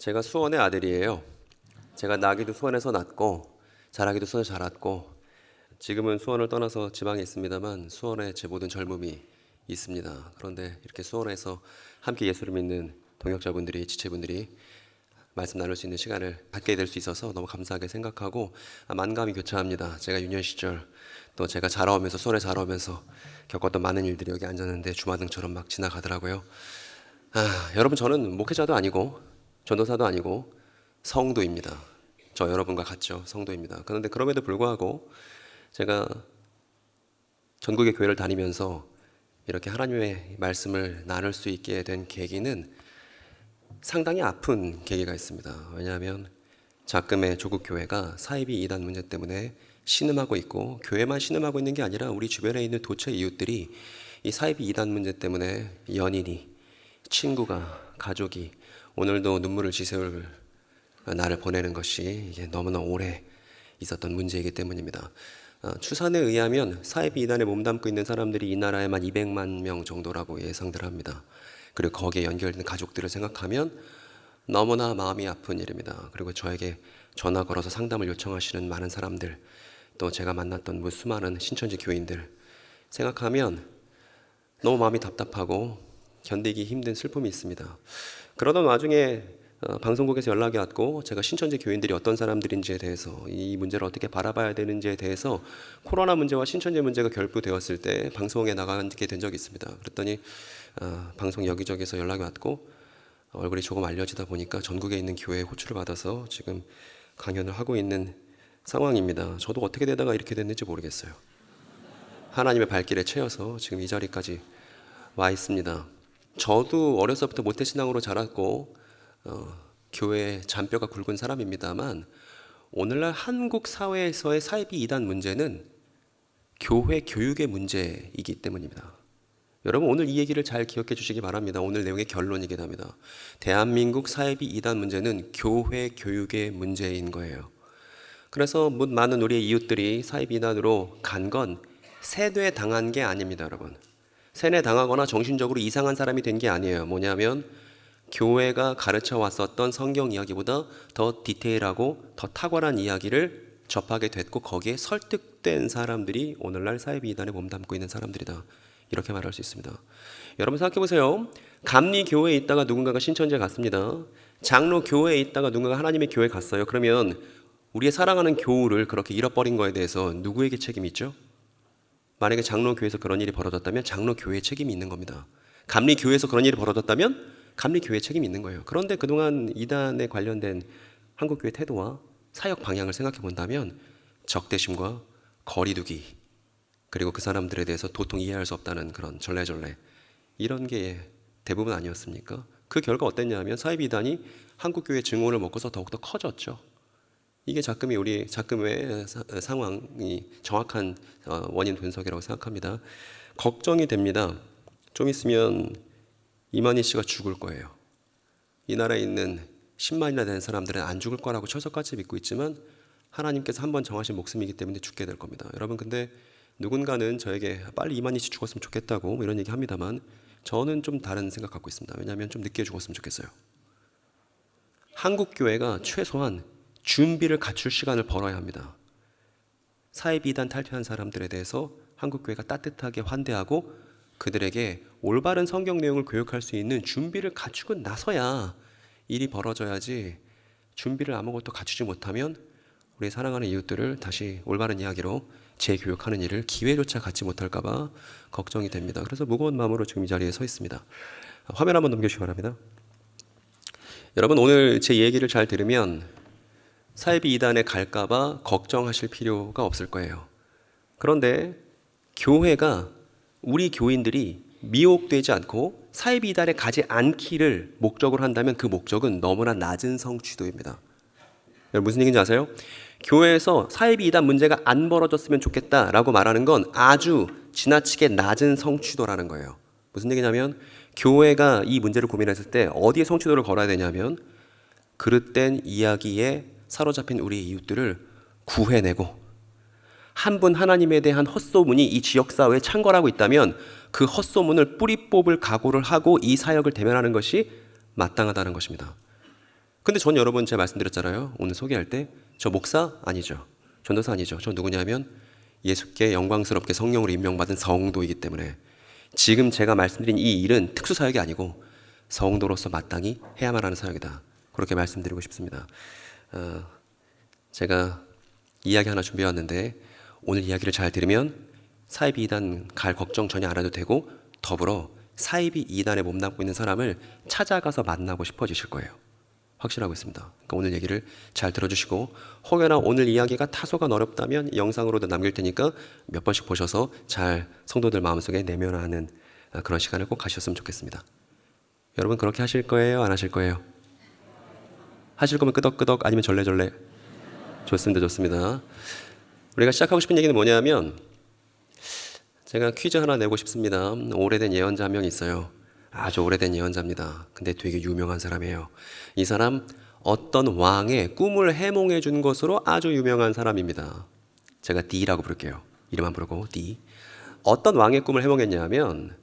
제가 수원의 아들이에요. 제가 나기도 수원에서 났고 자라기도 수원에서 자랐고 지금은 수원을 떠나서 지방에 있습니다만 수원에 제 모든 젊음이 있습니다. 그런데 이렇게 수원에서 함께 예수를 믿는 동역자분들이 지체분들이 말씀 나눌 수 있는 시간을 갖게 될 수 있어서 너무 감사하게 생각하고 만감이 교차합니다. 제가 유년 시절 또 제가 자라오면서 수원에 자라오면서 겪었던 많은 일들이 여기 앉았는데 주마등처럼 막 지나가더라고요. 여러분, 저는 목회자도 아니고 전도사도 아니고 성도입니다. 저 여러분과 같죠. 성도입니다. 그런데 그럼에도 불구하고 제가 전국의 교회를 다니면서 이렇게 하나님의 말씀을 나눌 수 있게 된 계기는 상당히 아픈 계기가 있습니다. 왜냐하면 작금의 조국 교회가 사이비 이단 문제 때문에 신음하고 있고, 교회만 신음하고 있는 게 아니라 우리 주변에 있는 도처 이웃들이 이 사이비 이단 문제 때문에 연인이, 친구가, 가족이 오늘도 눈물을 지새울 날을 보내는 것이 이게 너무나 오래 있었던 문제이기 때문입니다. 추산에 의하면 사이비 이단에 몸담고 있는 사람들이 이 나라에만 200만 명 정도라고 예상들 합니다. 그리고 거기에 연결된 가족들을 생각하면 너무나 마음이 아픈 일입니다. 그리고 저에게 전화 걸어서 상담을 요청하시는 많은 사람들, 또 제가 만났던 수많은 신천지 교인들 생각하면 너무 마음이 답답하고 견디기 힘든 슬픔이 있습니다. 그러던 와중에 방송국에서 연락이 왔고, 제가 신천지 교인들이 어떤 사람들인지에 대해서, 이 문제를 어떻게 바라봐야 되는지에 대해서 코로나 문제와 신천지 문제가 결부되었을 때 방송에 나가게 된 적이 있습니다. 그랬더니 방송 여기저기서 연락이 왔고, 얼굴이 조금 알려지다 보니까 전국에 있는 교회에 호출을 받아서 지금 강연을 하고 있는 상황입니다. 저도 어떻게 되다가 이렇게 됐는지 모르겠어요. 하나님의 발길에 채여서 지금 이 자리까지 와 있습니다. 저도 어려서부터 모태신앙으로 자랐고 교회의 잔뼈가 굵은 사람입니다만, 오늘날 한국 사회에서의 사이비 이단 문제는 교회 교육의 문제이기 때문입니다. 여러분, 오늘 이 얘기를 잘 기억해 주시기 바랍니다. 오늘 내용의 결론이긴 합니다. 대한민국 사이비 이단 문제는 교회 교육의 문제인 거예요. 그래서 많은 우리의 이웃들이 사이비 이단으로 간 건 세뇌 당한 게 아닙니다, 여러분. 세뇌 당하거나 정신적으로 이상한 사람이 된 게 아니에요. 뭐냐면 교회가 가르쳐 왔었던 성경 이야기보다 더 디테일하고 더 탁월한 이야기를 접하게 됐고, 거기에 설득된 사람들이 오늘날 사이비 이단에 몸담고 있는 사람들이다, 이렇게 말할 수 있습니다. 여러분 생각해 보세요. 감리 교회에 있다가 누군가가 신천지에 갔습니다. 장로 교회에 있다가 누군가가 하나님의 교회에 갔어요. 그러면 우리의 사랑하는 교우를 그렇게 잃어버린 거에 대해서 누구에게 책임이 있죠? 만약에 장로 교회에서 그런 일이 벌어졌다면 장로 교회에 책임이 있는 겁니다. 감리 교회에서 그런 일이 벌어졌다면 감리 교회에 책임이 있는 거예요. 그런데 그동안 이단에 관련된 한국 교회 태도와 사역 방향을 생각해 본다면 적대심과 거리두기, 그리고 그 사람들에 대해서 도통 이해할 수 없다는 그런 전래전래, 이런 게 대부분 아니었습니까? 그 결과 어땠냐면 사이비 이단이 한국 교회 증오를 먹고서 더욱더 커졌죠. 이게 우리 작금의 상황이 정확한 원인 분석이라고 생각합니다. 걱정이 됩니다. 좀 있으면 이만희 씨가 죽을 거예요. 이 나라에 있는 10만이나 되는 사람들은 안 죽을 거라고 철석같이 믿고 있지만 하나님께서 한번 정하신 목숨이기 때문에 죽게 될 겁니다. 여러분, 근데 누군가는 저에게 빨리 이만희 씨 죽었으면 좋겠다고 이런 얘기 합니다만, 저는 좀 다른 생각 갖고 있습니다. 왜냐하면 좀 늦게 죽었으면 좋겠어요. 한국 교회가 최소한 준비를 갖출 시간을 벌어야 합니다. 사이비 이단 탈퇴한 사람들에 대해서 한국 교회가 따뜻하게 환대하고 그들에게 올바른 성경 내용을 교육할 수 있는 준비를 갖추고 나서야 일이 벌어져야지, 준비를 아무것도 갖추지 못하면 우리 사랑하는 이웃들을 다시 올바른 이야기로 재교육하는 일을 기회조차 갖지 못할까 봐 걱정이 됩니다. 그래서 무거운 마음으로 지금 이 자리에 서 있습니다. 화면 한번 넘겨주시기 바랍니다. 여러분, 오늘 제 얘기를 잘 들으면 사이비 이단에 갈까 봐 걱정하실 필요가 없을 거예요. 그런데 교회가, 우리 교인들이 미혹되지 않고 사이비 이단에 가지 않기를 목적으로 한다면 그 목적은 너무나 낮은 성취도입니다. 여러분, 무슨 얘기인지 아세요? 교회에서 사이비 이단 문제가 안 벌어졌으면 좋겠다라고 말하는 건 아주 지나치게 낮은 성취도라는 거예요. 무슨 얘기냐면 교회가 이 문제를 고민했을 때 어디에 성취도를 걸어야 되냐면 그릇된 이야기에 사로잡힌 우리 이웃들을 구해내고, 한 분 하나님에 대한 헛소문이 이 지역사회에 창궐하고 있다면 그 헛소문을 뿌리 뽑을 각오를 하고 이 사역을 대면하는 것이 마땅하다는 것입니다. 근데 전 여러분 제가 말씀드렸잖아요. 오늘 소개할 때 저 목사 아니죠. 전도사 아니죠. 저 누구냐면 예수께 영광스럽게 성령으로 임명받은 성도이기 때문에 지금 제가 말씀드린 이 일은 특수사역이 아니고 성도로서 마땅히 해야만 하는 사역이다. 그렇게 말씀드리고 싶습니다. 제가 이야기 하나 준비해 왔는데 오늘 이야기를 잘 들으면 사이비 이단 갈 걱정 전혀 안 해도 되고 더불어 사이비 이단에 몸담고 있는 사람을 찾아가서 만나고 싶어지실 거예요. 확신하고 있습니다. 그러니까 오늘 얘기를 잘 들어주시고 혹여나 오늘 이야기가 다소간 어렵다면 영상으로도 남길 테니까 몇 번씩 보셔서 잘 성도들 마음속에 내면화하는 그런 시간을 꼭 가셨으면 좋겠습니다. 여러분 그렇게 하실 거예요? 안 하실 거예요? 하실 거면 끄덕끄덕 아니면 절레절레? 좋습니다. 좋습니다. 우리가 시작하고 싶은 얘기는 뭐냐면 제가 퀴즈 하나 내고 싶습니다. 오래된 예언자 한 명 있어요. 아주 오래된 예언자입니다. 근데 되게 유명한 사람이에요. 이 사람 어떤 왕의 꿈을 해몽해 준 것으로 아주 유명한 사람입니다. 제가 D라고 부를게요. 이름 안 부르고 D. 어떤 왕의 꿈을 해몽했냐면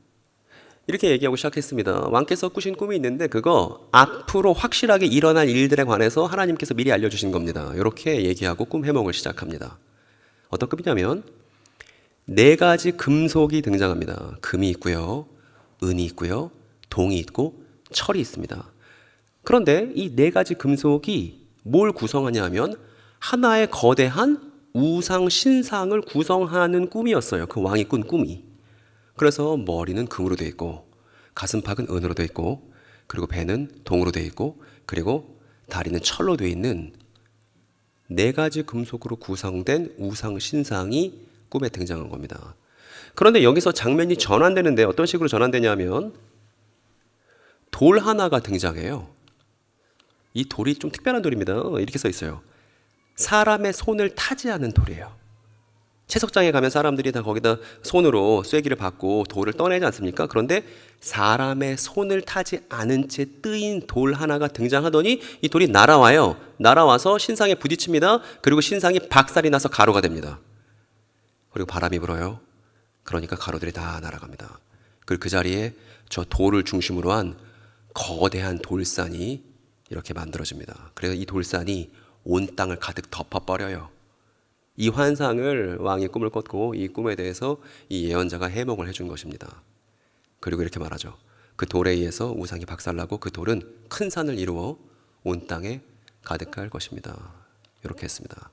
이렇게 얘기하고 시작했습니다. 왕께서 꾸신 꿈이 있는데 그거 앞으로 확실하게 일어날 일들에 관해서 하나님께서 미리 알려주신 겁니다. 이렇게 얘기하고 꿈 해몽을 시작합니다. 어떤 꿈이냐면 4가지 금속이 등장합니다. 금이 있고요. 은이 있고요. 동이 있고 철이 있습니다. 그런데 이 4가지 금속이 뭘 구성하냐 하면 하나의 거대한 우상 신상을 구성하는 꿈이었어요. 그 왕이 꾼 꿈이. 그래서 머리는 금으로 되어 있고 가슴팍은 은으로 되어 있고 그리고 배는 동으로 되어 있고 그리고 다리는 철로 되어 있는 4가지 금속으로 구성된 우상 신상이 꿈에 등장한 겁니다. 그런데 여기서 장면이 전환되는데 어떤 식으로 전환되냐면 돌 하나가 등장해요. 이 돌이 좀 특별한 돌입니다. 이렇게 써 있어요. 사람의 손을 타지 않은 돌이에요. 채석장에 가면 사람들이 다 거기다 손으로 쐐기를 받고 돌을 떠내지 않습니까? 그런데 사람의 손을 타지 않은 채 뜨인 돌 하나가 등장하더니 이 돌이 날아와요. 날아와서 신상에 부딪힙니다. 그리고 신상이 박살이 나서 가루가 됩니다. 그리고 바람이 불어요. 그러니까 가루들이 다 날아갑니다. 그리고 그 자리에 저 돌을 중심으로 한 거대한 돌산이 이렇게 만들어집니다. 그래서 이 돌산이 온 땅을 가득 덮어버려요. 이 환상을 왕이 꿈을 꿨고 이 꿈에 대해서 이 예언자가 해몽을 해준 것입니다. 그리고 이렇게 말하죠. 그 돌에 의해서 우상이 박살나고 그 돌은 큰 산을 이루어 온 땅에 가득할 것입니다. 이렇게 했습니다.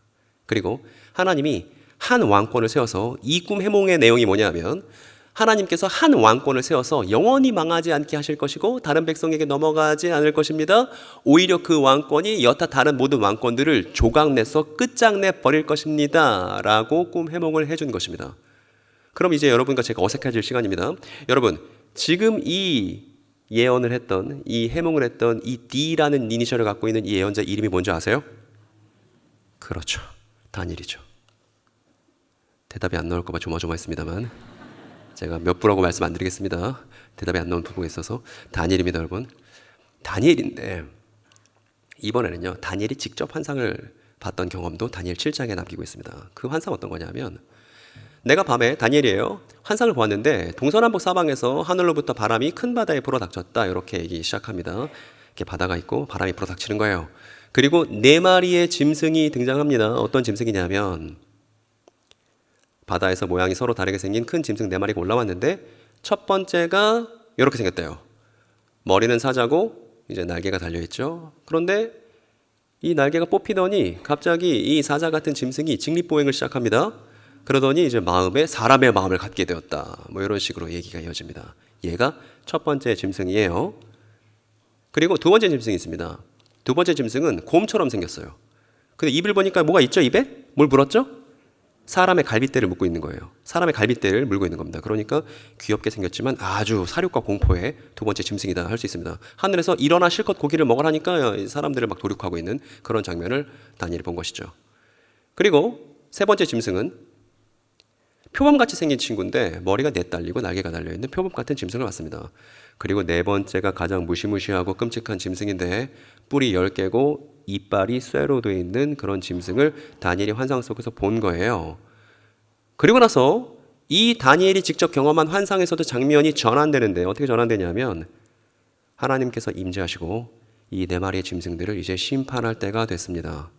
그리고 하나님이 한 왕권을 세워서 이 꿈 해몽의 내용이 뭐냐면 하나님께서 한 왕권을 세워서 영원히 망하지 않게 하실 것이고 다른 백성에게 넘어가지 않을 것입니다. 오히려 그 왕권이 여타 다른 모든 왕권들을 조각내서 끝장내 버릴 것입니다. 라고 꿈 해몽을 해준 것입니다. 그럼 이제 여러분과 제가 어색해질 시간입니다. 여러분 지금 이 예언을 했던 이 해몽을 했던 이 D라는 이니셜을 갖고 있는 이 예언자 이름이 뭔지 아세요? 그렇죠. 다니엘이죠. 대답이 안 나올까 봐 조마조마했습니다만 제가 몇 부라고 말씀 안 드리겠습니다. 대답이 안 나온 부분이 있어서 다니엘입니다. 여러분 다니엘인데 이번에는요 다니엘이 직접 환상을 봤던 경험도 다니엘 7장에 남기고 있습니다. 그 환상 어떤 거냐면 내가 밤에 다니엘이에요. 환상을 보았는데 동서남북 사방에서 하늘로부터 바람이 큰 바다에 불어닥쳤다. 이렇게 얘기 시작합니다. 이렇게 바다가 있고 바람이 불어닥치는 거예요. 그리고 4마리의 짐승이 등장합니다. 어떤 짐승이냐면 바다에서 모양이 서로 다르게 생긴 큰 짐승 4마리가 올라왔는데 첫 번째가 이렇게 생겼대요. 머리는 사자고 이제 날개가 달려있죠. 그런데 이 날개가 뽑히더니 갑자기 이 사자 같은 짐승이 직립보행을 시작합니다. 그러더니 이제 사람의 마음을 갖게 되었다. 뭐 이런 식으로 얘기가 이어집니다. 얘가 첫 번째 짐승이에요. 그리고 두 번째 짐승이 있습니다. 두 번째 짐승은 곰처럼 생겼어요. 근데 입을 보니까 뭐가 있죠? 입에? 뭘 물었죠? 사람의 갈빗대를 묶고 있는 거예요. 사람의 갈빗대를 물고 있는 겁니다. 그러니까 귀엽게 생겼지만 아주 사륙과 공포의 두 번째 짐승이다 할 수 있습니다. 하늘에서 일어나 실컷 고기를 먹으라니까 사람들을 막 도륙하고 있는 그런 장면을 다니엘이 본 것이죠. 그리고 세 번째 짐승은 표범같이 생긴 친구인데 머리가 넷달리고 날개가 달려있는 표범 같은 짐승을 봤습니다. 그리고 네 번째가 가장 무시무시하고 끔찍한 짐승인데 뿔이 10개고 이빨이 쇠로 되어 있는 그런 짐승을 다니엘이 환상 속에서 본 거예요. 그리고 나서 이 다니엘이 직접 경험한 환상에서도 장면이 전환되는데 어떻게 전환되냐면 하나님께서 임재하시고 이 네 마리의 짐승들을 이제 심판할 때가 됐습니다.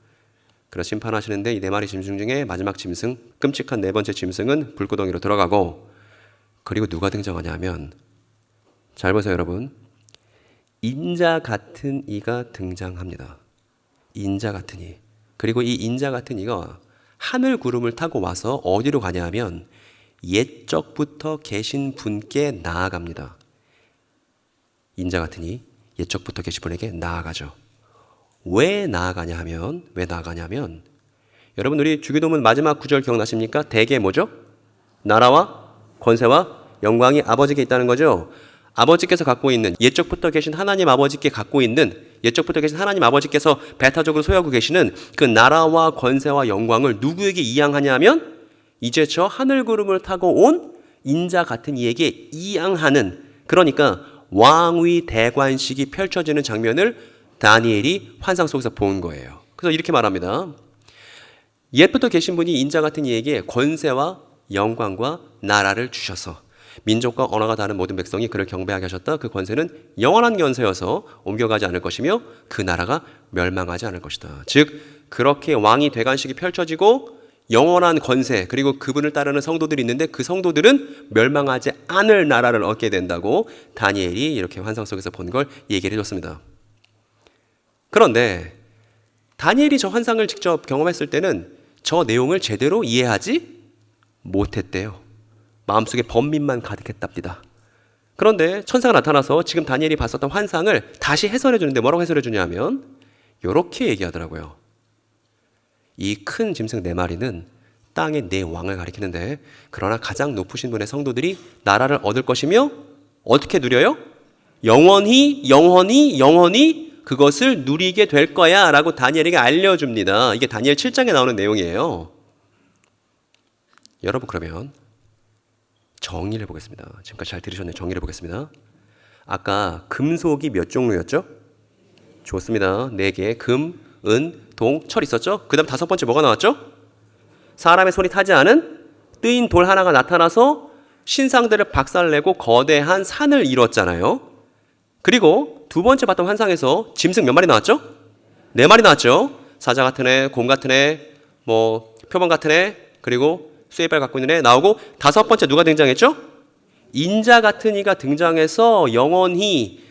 그래서 심판하시는데 이 네 마리 짐승 중에 마지막 짐승, 끔찍한 네 번째 짐승은 불구덩이로 들어가고, 그리고 누가 등장하냐면, 잘 보세요 여러분, 인자 같은 이가 등장합니다. 인자 같은 이. 그리고 이 인자 같은 이가 하늘 구름을 타고 와서 어디로 가냐 하면 옛적부터 계신 분께 나아갑니다. 인자 같은 이 옛적부터 계신 분에게 나아가죠. 왜 나아가냐면 여러분, 우리 주기도문 마지막 구절 기억나십니까? 대개 뭐죠? 나라와 권세와 영광이 아버지께 있다는 거죠. 아버지께서 갖고 있는, 옛적부터 계신 하나님 아버지께 갖고 있는, 옛적부터 계신 하나님 아버지께서 배타적으로 소유하고 계시는 그 나라와 권세와 영광을 누구에게 이양하냐면 이제 저 하늘 구름을 타고 온 인자 같은 이에게 이양하는, 그러니까 왕위 대관식이 펼쳐지는 장면을 다니엘이 환상 속에서 본 거예요. 그래서 이렇게 말합니다. 옛부터 계신 분이 인자 같은 이에게 권세와 영광과 나라를 주셔서 민족과 언어가 다른 모든 백성이 그를 경배하게 하셨다. 그 권세는 영원한 권세여서 옮겨가지 않을 것이며 그 나라가 멸망하지 않을 것이다. 즉 그렇게 왕이 대관식이 펼쳐지고 영원한 권세, 그리고 그분을 따르는 성도들이 있는데 그 성도들은 멸망하지 않을 나라를 얻게 된다고 다니엘이 이렇게 환상 속에서 본 걸 얘기를 해줬습니다. 그런데 다니엘이 저 환상을 직접 경험했을 때는 저 내용을 제대로 이해하지 못했대요. 마음속에 번민만 가득했답니다. 그런데 천사가 나타나서 지금 다니엘이 봤었던 환상을 다시 해설해 주는데 뭐라고 해설해 주냐면 이렇게 얘기하더라고요. 이 큰 짐승 네 마리는 땅의 네 왕을 가리키는데, 그러나 가장 높으신 분의 성도들이 나라를 얻을 것이며 어떻게 누려요? 영원히 그것을 누리게 될 거야 라고 다니엘에게 알려줍니다. 이게 다니엘 7장에 나오는 내용이에요. 여러분, 그러면 정의를 보겠습니다. 지금까지 잘 들으셨네요. 정의를 보겠습니다. 아까 금속이 몇 종류였죠? 좋습니다. 4개. 금, 은, 동, 철 있었죠? 그 다음 5번째 뭐가 나왔죠? 사람의 손이 타지 않은 뜨인 돌 하나가 나타나서 신상들을 박살내고 거대한 산을 이뤘잖아요. 그리고 2번째 봤던 환상에서 짐승 몇 마리 나왔죠? 4마리 나왔죠. 사자 같은 애, 곰 같은 애, 표범 같은 애, 그리고 쇠이빨 갖고 있는 애 나오고, 5번째 누가 등장했죠? 인자 같은 이가 등장해서 영원히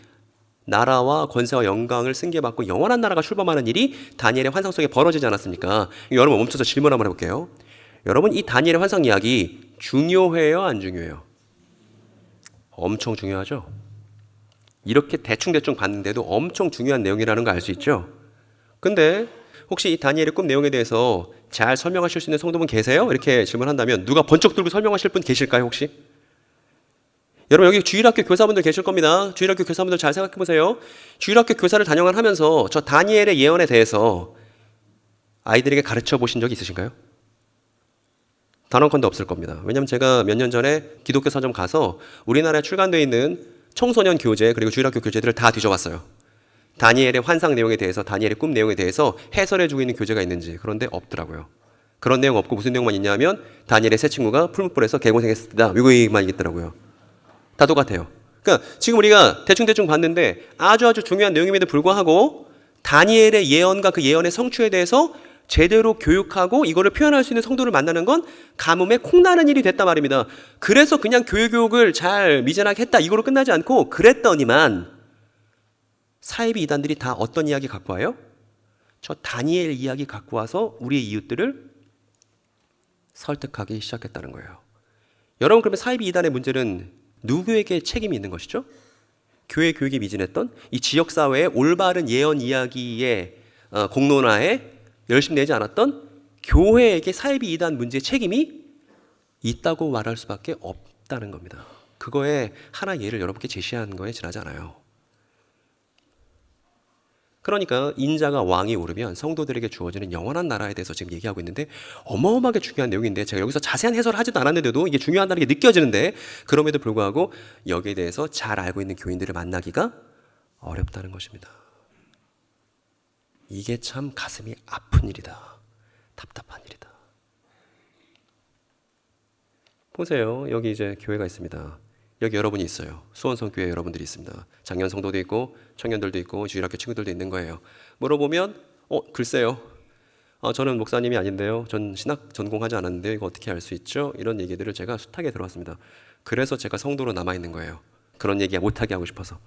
나라와 권세와 영광을 승계받고 영원한 나라가 출범하는 일이 다니엘의 환상 속에 벌어지지 않았습니까? 여러분 멈춰서 질문 한번 해볼게요. 여러분, 이 다니엘의 환상 이야기 중요해요, 안 중요해요? 엄청 중요하죠? 이렇게 대충대충 봤는데도 엄청 중요한 내용이라는 거 알 수 있죠? 근데 혹시 이 다니엘의 꿈 내용에 대해서 잘 설명하실 수 있는 성도분 계세요? 이렇게 질문한다면 누가 번쩍 들고 설명하실 분 계실까요, 혹시? 여러분, 여기 주일학교 교사분들 계실 겁니다. 주일학교 교사분들 잘 생각해 보세요. 주일학교 교사를 단영을 하면서 저 다니엘의 예언에 대해서 아이들에게 가르쳐 보신 적이 있으신가요? 단 한 건도 없을 겁니다. 왜냐하면 제가 몇 년 전에 기독교 서점 가서 우리나라에 출간되어 있는 청소년 교재 그리고 주일학교 교재들을 다 뒤져봤어요. 다니엘의 환상 내용에 대해서, 다니엘의 꿈 내용에 대해서 해설해주고 있는 교재가 있는지. 그런데 없더라고요. 그런 내용 없고 무슨 내용만 있냐면 다니엘의 새 친구가 풀무불에서 개고생했습니다. 이거 얘기만 있더라고요. 다 똑같아요. 그러니까 지금 우리가 대충대충 봤는데 아주 중요한 내용임에도 불구하고 다니엘의 예언과 그 예언의 성취에 대해서 제대로 교육하고 이거를 표현할 수 있는 성도를 만나는 건 가뭄에 콩나는 일이 됐단 말입니다. 그래서 그냥 교육을 잘 미진하게 했다, 이거로 끝나지 않고, 그랬더니만 사이비 이단들이 다 어떤 이야기 갖고 와요? 저 다니엘 이야기 갖고 와서 우리의 이웃들을 설득하기 시작했다는 거예요. 여러분, 그러면 사이비 이단의 문제는 누구에게 책임이 있는 것이죠? 교회 교육이 미진했던 이 지역사회의 올바른 예언 이야기의 공론화에 열심히 내지 않았던 교회에게 사이비 이단 문제의 책임이 있다고 말할 수밖에 없다는 겁니다. 그거에 하나 예를 여러분께 제시한 거에 지나지 않아요. 그러니까 인자가 왕이 오르면 성도들에게 주어지는 영원한 나라에 대해서 지금 얘기하고 있는데 어마어마하게 중요한 내용인데, 제가 여기서 자세한 해설을 하지도 않았는데도 이게 중요하다는 게 느껴지는데, 그럼에도 불구하고 여기에 대해서 잘 알고 있는 교인들을 만나기가 어렵다는 것입니다. 이게 참 가슴이 아픈 일이다. 답답한 일이다. 보세요. 여기 이제 교회가 있습니다. 여기 여러분이 있어요. 수원성교회 여러분들이 있습니다. 장년 성도도 있고 청년들도 있고 주일학교 친구들도 있는 거예요. 물어보면 글쎄요. 저는 목사님이 아닌데요. 전 신학 전공하지 않았는데요. 이거 어떻게 알 수 있죠? 이런 얘기들을 제가 숱하게 들어왔습니다. 그래서 제가 성도로 남아있는 거예요. 그런 얘기 못하게 하고 싶어서.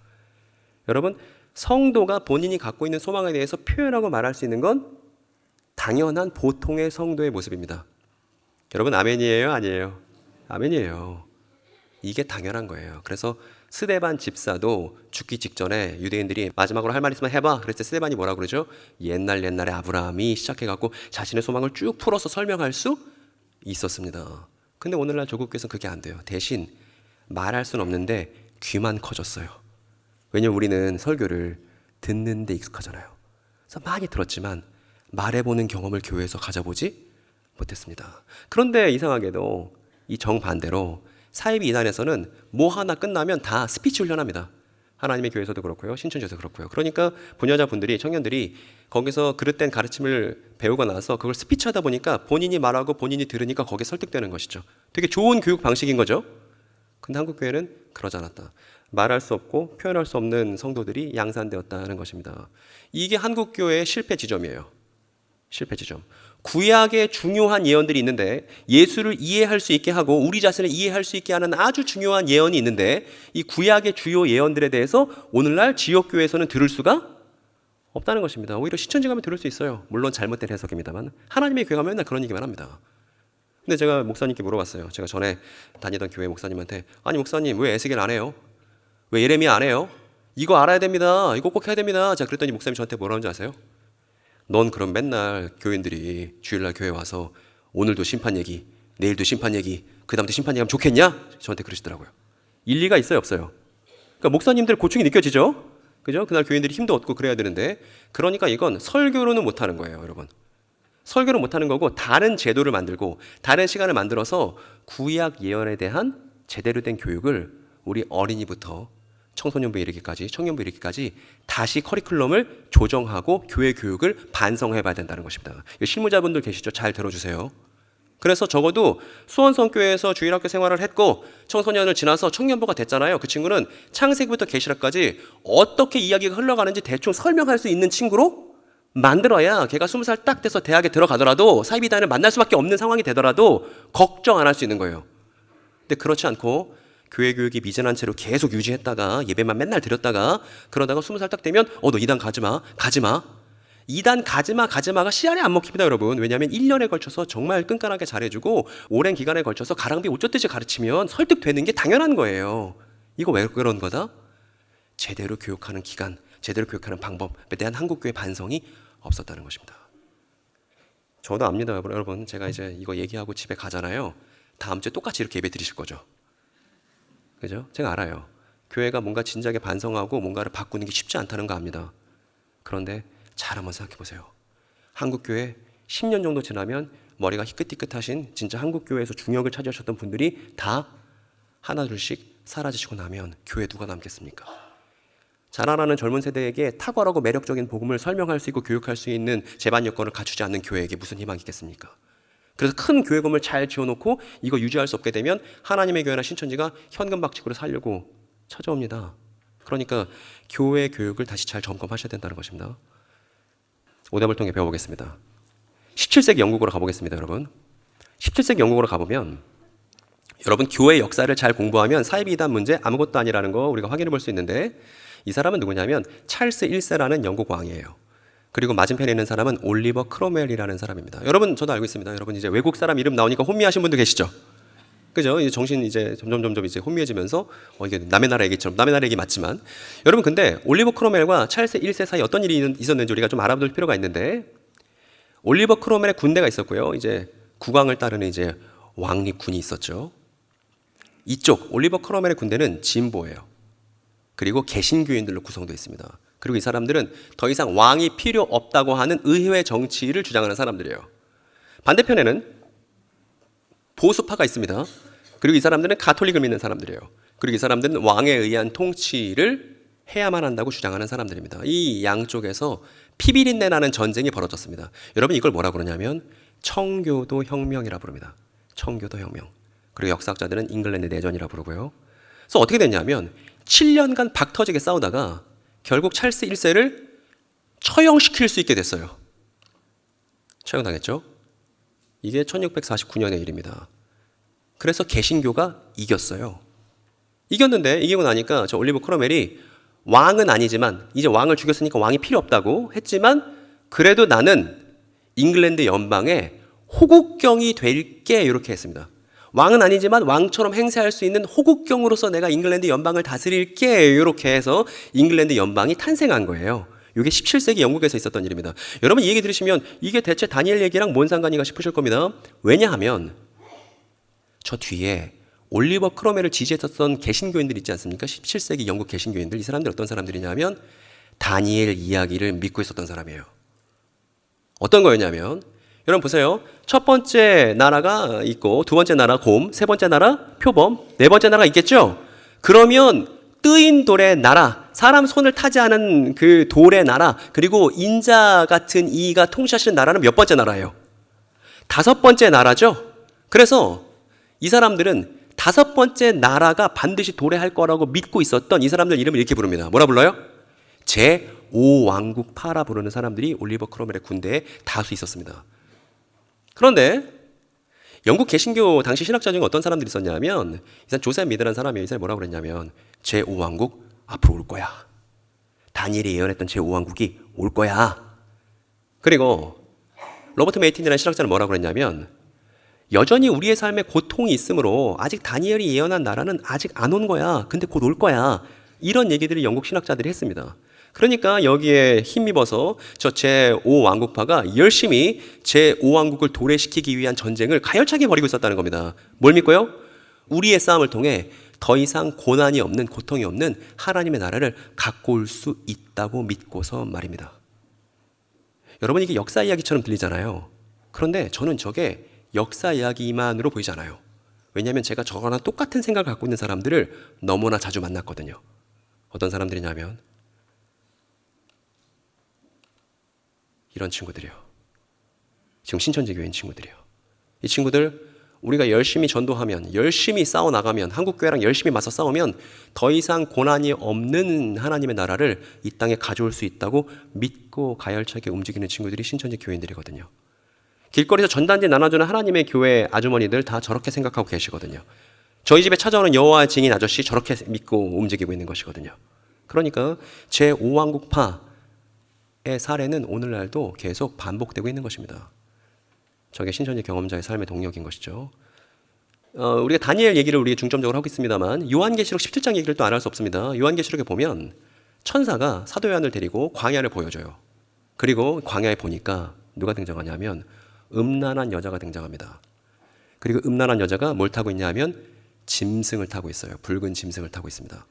여러분, 성도가 본인이 갖고 있는 소망에 대해서 표현하고 말할 수 있는 건 당연한 보통의 성도의 모습입니다. 여러분, 아멘이에요? 아니에요? 아멘이에요. 이게 당연한 거예요. 그래서 스데반 집사도 죽기 직전에 유대인들이 마지막으로 할 말 있으면 해봐. 그랬을 때 스데반이 뭐라 그러죠? 옛날에 아브라함이 시작해갖고 자신의 소망을 쭉 풀어서 설명할 수 있었습니다. 근데 오늘날 조국교회에서는 그게 안 돼요. 대신 말할 수는 없는데 귀만 커졌어요. 왜냐면 우리는 설교를 듣는 데 익숙하잖아요. 그래서 많이 들었지만 말해보는 경험을 교회에서 가져보지 못했습니다. 그런데 이상하게도 이 정반대로 사이비 이단에서는 뭐 하나 끝나면 다 스피치 훈련합니다. 하나님의 교회에서도 그렇고요. 신천지에서 그렇고요. 그러니까 부녀자분들이, 청년들이 거기서 그릇된 가르침을 배우고 나서 그걸 스피치하다 보니까 본인이 말하고 본인이 들으니까 거기에 설득되는 것이죠. 되게 좋은 교육 방식인 거죠. 근데 한국교회는 그러지 않았다. 말할 수 없고 표현할 수 없는 성도들이 양산되었다는 것입니다. 이게 한국교회의 실패 지점이에요. 실패 지점. 구약의 중요한 예언들이 있는데 예수를 이해할 수 있게 하고 우리 자신을 이해할 수 있게 하는 아주 중요한 예언이 있는데 이 구약의 주요 예언들에 대해서 오늘날 지역교회에서는 들을 수가 없다는 것입니다. 오히려 신천지 가면 들을 수 있어요. 물론 잘못된 해석입니다만 하나님의 교회 가면 맨날 그런 얘기만 합니다. 근데 제가 목사님께 물어봤어요. 제가 전에 다니던 교회 목사님한테 아니 목사님 왜 에스겔 안 해요? 왜 예레미야 안 해요? 이거 알아야 됩니다. 이거 꼭 해야 됩니다. 제가 그랬더니 목사님이 저한테 뭐라는지 아세요? 넌 그럼 맨날 교인들이 주일날 교회 와서 오늘도 심판 얘기, 내일도 심판 얘기, 그 다음부터 심판 얘기하면 좋겠냐? 저한테 그러시더라고요. 일리가 있어요, 없어요? 그러니까 목사님들 고충이 느껴지죠? 그죠? 그날 교인들이 힘도 얻고 그래야 되는데 그러니까 이건 설교로는 못하는 거예요, 여러분. 설교를 못하는 거고 다른 제도를 만들고 다른 시간을 만들어서 구약 예언에 대한 제대로 된 교육을 우리 어린이부터 청소년부에 이르기까지 청년부에 이르기까지 다시 커리큘럼을 조정하고 교회 교육을 반성해봐야 된다는 것입니다. 실무자분들 계시죠? 잘 들어주세요. 그래서 적어도 수원성교회에서 주일학교 생활을 했고 청소년을 지나서 청년부가 됐잖아요. 그 친구는 창세기부터 계시록까지 어떻게 이야기가 흘러가는지 대충 설명할 수 있는 친구로 만들어야 걔가 20살 딱 돼서 대학에 들어가더라도 사이비단을 만날 수밖에 없는 상황이 되더라도 걱정 안 할 수 있는 거예요. 근데 그렇지 않고 교회 교육이 미진한 채로 계속 유지했다가 예배만 맨날 드렸다가 그러다가 20살 딱 되면 너 이단 가지마 이단 가지마가 씨알에 안 먹힙니다 여러분. 왜냐하면 1년에 걸쳐서 정말 끈끈하게 잘해주고 오랜 기간에 걸쳐서 가랑비 옷 젖듯이 가르치면 설득되는 게 당연한 거예요. 이거 왜 그런 거다? 제대로 교육하는 기간, 제대로 교육하는 방법에 대한 한국교회 반성이 없었다는 것입니다. 저도 압니다 여러분. 제가 이제 이거 얘기하고 집에 가잖아요. 다음 주에 똑같이 이렇게 예배 드리실 거죠. 그죠? 제가 알아요. 교회가 뭔가 진지하게 반성하고 뭔가를 바꾸는 게 쉽지 않다는 거 압니다. 그런데 잘 한번 생각해 보세요. 한국교회 10년 정도 지나면 머리가 희끗희끗하신 진짜 한국교회에서 중역을 차지하셨던 분들이 다 하나둘씩 사라지시고 나면 교회 누가 남겠습니까? 자라나는 젊은 세대에게 탁월하고 매력적인 복음을 설명할 수 있고 교육할 수 있는 제반 여건을 갖추지 않는 교회에게 무슨 희망이 있겠습니까? 그래서 큰 교회금을 잘 지어놓고 이거 유지할 수 없게 되면 하나님의 교회나 신천지가 현금박치기로 살려고 찾아옵니다. 그러니까 교회 교육을 다시 잘 점검하셔야 된다는 것입니다. 오답을 통해 배워보겠습니다. 17세기 영국으로 가보겠습니다, 여러분. 17세기 영국으로 가보면 여러분 교회 역사를 잘 공부하면 사이비 이단 문제 아무것도 아니라는 거 우리가 확인해 볼 수 있는데 이 사람은 누구냐면 찰스 1세라는 영국 왕이에요. 그리고 맞은편에 있는 사람은 올리버 크로멜이라는 사람입니다. 여러분 저도 알고 있습니다. 여러분 이제 외국 사람 이름 나오니까 혼미하신 분도 계시죠? 그죠? 이제 정신 이제 점점 이제 혼미해지면서 이게 남의 나라 얘기처럼 남의 나라 얘기 맞지만 여러분 근데 올리버 크로멜과 찰스 1세 사이 어떤 일이 있었는지 우리가 좀 알아볼 필요가 있는데 올리버 크로멜의 군대가 있었고요. 이제 국왕을 따르는 이제 왕립군이 있었죠. 이쪽 올리버 크로멜의 군대는 진보예요. 그리고 개신교인들로 구성되어 있습니다. 그리고 이 사람들은 더 이상 왕이 필요 없다고 하는 의회 정치를 주장하는 사람들이에요. 반대편에는 보수파가 있습니다. 그리고 이 사람들은 가톨릭을 믿는 사람들이에요. 그리고 이 사람들은 왕에 의한 통치를 해야만 한다고 주장하는 사람들입니다. 이 양쪽에서 피비린내 나는 전쟁이 벌어졌습니다. 여러분 이걸 뭐라 그러냐면 청교도 혁명이라 부릅니다. 청교도 혁명. 그리고 역사학자들은 잉글랜드 내전이라 부르고요. 그래서 어떻게 됐냐면 7년간 박터지게 싸우다가 결국 찰스 1세를 처형시킬 수 있게 됐어요. 처형당했죠. 이게 1649년의 일입니다. 그래서 개신교가 이겼어요. 이겼는데 이기고 나니까 저 올리버 크로멜이 왕은 아니지만 이제 왕을 죽였으니까 왕이 필요 없다고 했지만 그래도 나는 잉글랜드 연방의 호국경이 될게 이렇게 했습니다. 왕은 아니지만 왕처럼 행세할 수 있는 호국경으로서 내가 잉글랜드 연방을 다스릴게 이렇게 해서 잉글랜드 연방이 탄생한 거예요. 이게 17세기 영국에서 있었던 일입니다. 여러분 이 얘기 들으시면 이게 대체 다니엘 얘기랑 뭔 상관인가 싶으실 겁니다. 왜냐하면 저 뒤에 올리버 크로멜을 지지했었던 개신교인들 있지 않습니까? 17세기 영국 개신교인들. 이 사람들 어떤 사람들이냐면 다니엘 이야기를 믿고 있었던 사람이에요. 어떤 거였냐면 여러분 보세요. 첫 번째 나라가 있고 두 번째 나라 곰, 세 번째 나라 표범, 네 번째 나라가 있겠죠? 그러면 뜨인 돌의 나라, 사람 손을 타지 않은 그 돌의 나라, 그리고 인자 같은 이가 통치하시는 나라는 몇 번째 나라예요? 다섯 번째 나라죠? 그래서 이 사람들은 다섯 번째 나라가 반드시 도래할 거라고 믿고 있었던 이 사람들 이름을 이렇게 부릅니다. 뭐라 불러요? 제5왕국파라 부르는 사람들이 올리버 크로멜의 군대에 다수 있었습니다. 그런데 영국 개신교 당시 신학자 중에 어떤 사람들이 있었냐면 이 사람 조셉 미드라는 사람이 이 사람이 뭐라고 그랬냐면 제5왕국 앞으로 올 거야. 다니엘이 예언했던 제5왕국이 올 거야. 그리고 로버트 메이틴이라는 신학자는 뭐라고 그랬냐면 여전히 우리의 삶에 고통이 있으므로 아직 다니엘이 예언한 나라는 아직 안 온 거야. 근데 곧 올 거야. 이런 얘기들을 영국 신학자들이 했습니다. 그러니까 여기에 힘입어서 저 제5왕국파가 열심히 제5왕국을 도래시키기 위한 전쟁을 가열차게 벌이고 있었다는 겁니다. 뭘 믿고요? 우리의 싸움을 통해 더 이상 고난이 없는, 고통이 없는 하나님의 나라를 갖고 올 수 있다고 믿고서 말입니다. 여러분 이게 역사 이야기처럼 들리잖아요. 그런데 저는 저게 역사 이야기만으로 보이지 않아요. 왜냐하면 제가 저거랑 똑같은 생각을 갖고 있는 사람들을 너무나 자주 만났거든요. 어떤 사람들이냐면 이런 친구들이요. 지금 신천지교인 친구들이요. 이 친구들 우리가 열심히 전도하면, 열심히 싸워나가면, 한국교회랑 열심히 맞서 싸우면 더 이상 고난이 없는 하나님의 나라를 이 땅에 가져올 수 있다고 믿고 가열차게 움직이는 친구들이 신천지 교인들이거든요. 길거리에서 전단지 나눠주는 하나님의 교회 아주머니들 다 저렇게 생각하고 계시거든요. 저희 집에 찾아오는 여호와의 증인 아저씨 저렇게 믿고 움직이고 있는 것이거든요. 그러니까 제5왕국파의 사례는 오늘날도 계속 반복되고 있는 것입니다. 저게 신천지 경험자의 삶의 동력인 것이죠. 우리가 다니엘 얘기를 우리 중점적으로 하고 있습니다만 요한계시록 17장 얘기를 또 안 할 수 없습니다. 요한계시록에 보면 천사가 사도 요한을 데리고 광야를 보여줘요. 그리고 광야에 보니까 누가 등장하냐면 음란한 여자가 등장합니다. 그리고 음란한 여자가 뭘 타고 있냐 하면 짐승을 타고 있어요. 붉은 짐승을 타고 있습니다.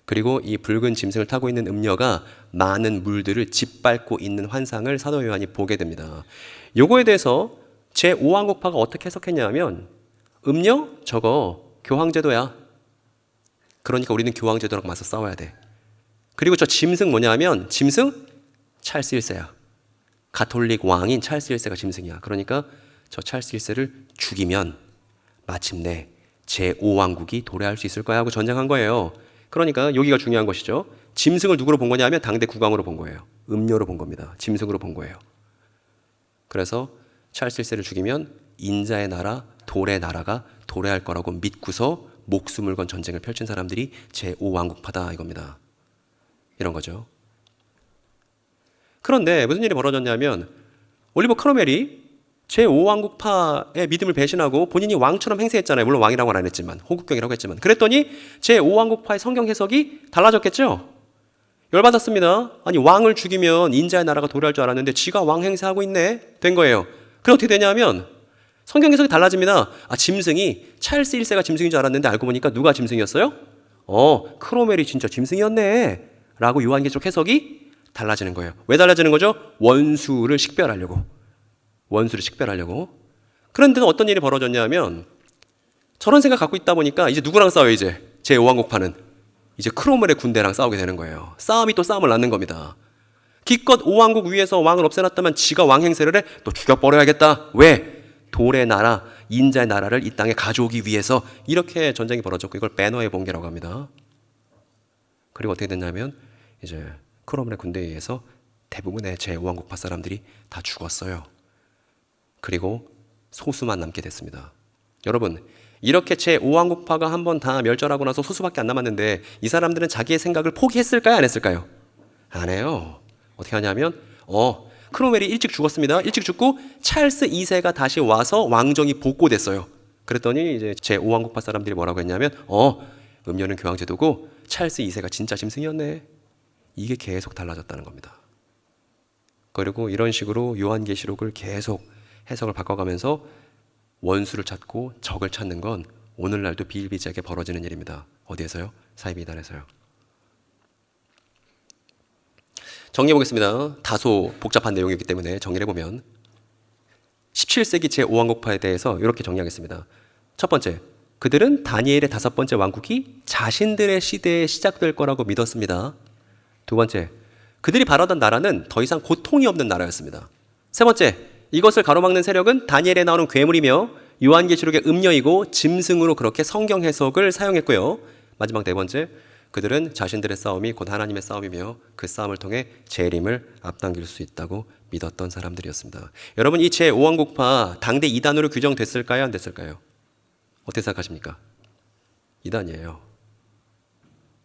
그리고 이 붉은 짐승을 타고 있는 음녀가 많은 물들을 짓밟고 있는 환상을 사도 요한이 보게 됩니다. 요거에 대해서 제5왕국파가 어떻게 해석했냐면 음녀? 저거 교황제도야. 그러니까 우리는 교황제도랑 맞서 싸워야 돼. 그리고 저 짐승 뭐냐 하면 짐승? 찰스 1세야. 가톨릭 왕인 찰스 1세가 짐승이야. 그러니까 저 찰스 1세를 죽이면 마침내 제5왕국이 도래할 수 있을 거야 하고 전쟁한 거예요. 그러니까 여기가 중요한 것이죠. 짐승을 누구로 본 거냐 하면 당대 국왕으로 본 거예요. 음료로 본 겁니다. 짐승으로 본 거예요. 그래서 찰스 1세를 죽이면 인자의 나라, 돌의 나라가 도래할 거라고 믿고서 목숨을 건 전쟁을 펼친 사람들이 제5왕국파다 이겁니다. 이런 거죠. 그런데 무슨 일이 벌어졌냐면 올리버 크로멜이 제5왕국파의 믿음을 배신하고 본인이 왕처럼 행세했잖아요. 물론 왕이라고는 안 했지만 호국경이라고 했지만 그랬더니 제5왕국파의 성경 해석이 달라졌겠죠. 열받았습니다. 아니 왕을 죽이면 인자의 나라가 도래할 줄 알았는데 지가 왕 행세하고 있네 된 거예요. 그럼 어떻게 되냐면 성경 해석이 달라집니다. 짐승이 찰스 1세가 짐승인 줄 알았는데 알고 보니까 누가 짐승이었어요? 크로멜이 진짜 짐승이었네 라고 요한계시록 해석이 달라지는 거예요. 왜 달라지는 거죠? 원수를 식별하려고. 그런데 어떤 일이 벌어졌냐면 저런 생각 갖고 있다 보니까 이제 누구랑 싸워요 이제? 제5왕국파는 이제 크로멜의 군대랑 싸우게 되는 거예요. 싸움이 또 싸움을 낳는 겁니다. 기껏 5왕국 위에서 왕을 없애놨다면 지가 왕 행세를 해? 또 죽여버려야겠다. 왜? 돌의 나라, 인자의 나라를 이 땅에 가져오기 위해서 이렇게 전쟁이 벌어졌고 이걸 배너의 번개라고 합니다. 그리고 어떻게 됐냐면 이제 크롬의 군대에 의해서 대부분의 제5왕국파 사람들이 다 죽었어요. 그리고 소수만 남게 됐습니다. 여러분, 이렇게 제5왕국파가 한번 다 멸절하고 나서 소수밖에 안 남았는데 이 사람들은 자기의 생각을 포기했을까요? 안 했을까요? 안 해요. 어떻게 하냐면 크롬웰이 일찍 죽었습니다. 일찍 죽고 찰스 2세가 다시 와서 왕정이 복고됐어요. 그랬더니 이제 제5왕국파 사람들이 뭐라고 했냐면 음료는 교황제도고 찰스 2세가 진짜 짐승이었네. 이게 계속 달라졌다는 겁니다. 그리고 이런 식으로 요한계시록을 계속 해석을 바꿔가면서 원수를 찾고 적을 찾는 건 오늘날도 비일비재하게 벌어지는 일입니다. 어디에서요? 사이비단에서요. 정리해 보겠습니다. 다소 복잡한 내용이기 때문에 정리해 보면 17세기 제5왕국파에 대해서 이렇게 정리하겠습니다. 첫 번째, 그들은 다니엘의 5번째 왕국이 자신들의 시대에 시작될 거라고 믿었습니다. 두 번째, 그들이 바라던 나라는 더 이상 고통이 없는 나라였습니다. 세 번째, 이것을 가로막는 세력은 다니엘에 나오는 괴물이며 요한계시록의 음녀이고 짐승으로 그렇게 성경 해석을 사용했고요. 마지막 네 번째, 그들은 자신들의 싸움이 곧 하나님의 싸움이며 그 싸움을 통해 재림을 앞당길 수 있다고 믿었던 사람들이었습니다. 여러분, 이 제5왕국파 당대 이단으로 규정됐을까요? 안 됐을까요? 어떻게 생각하십니까? 이단이에요.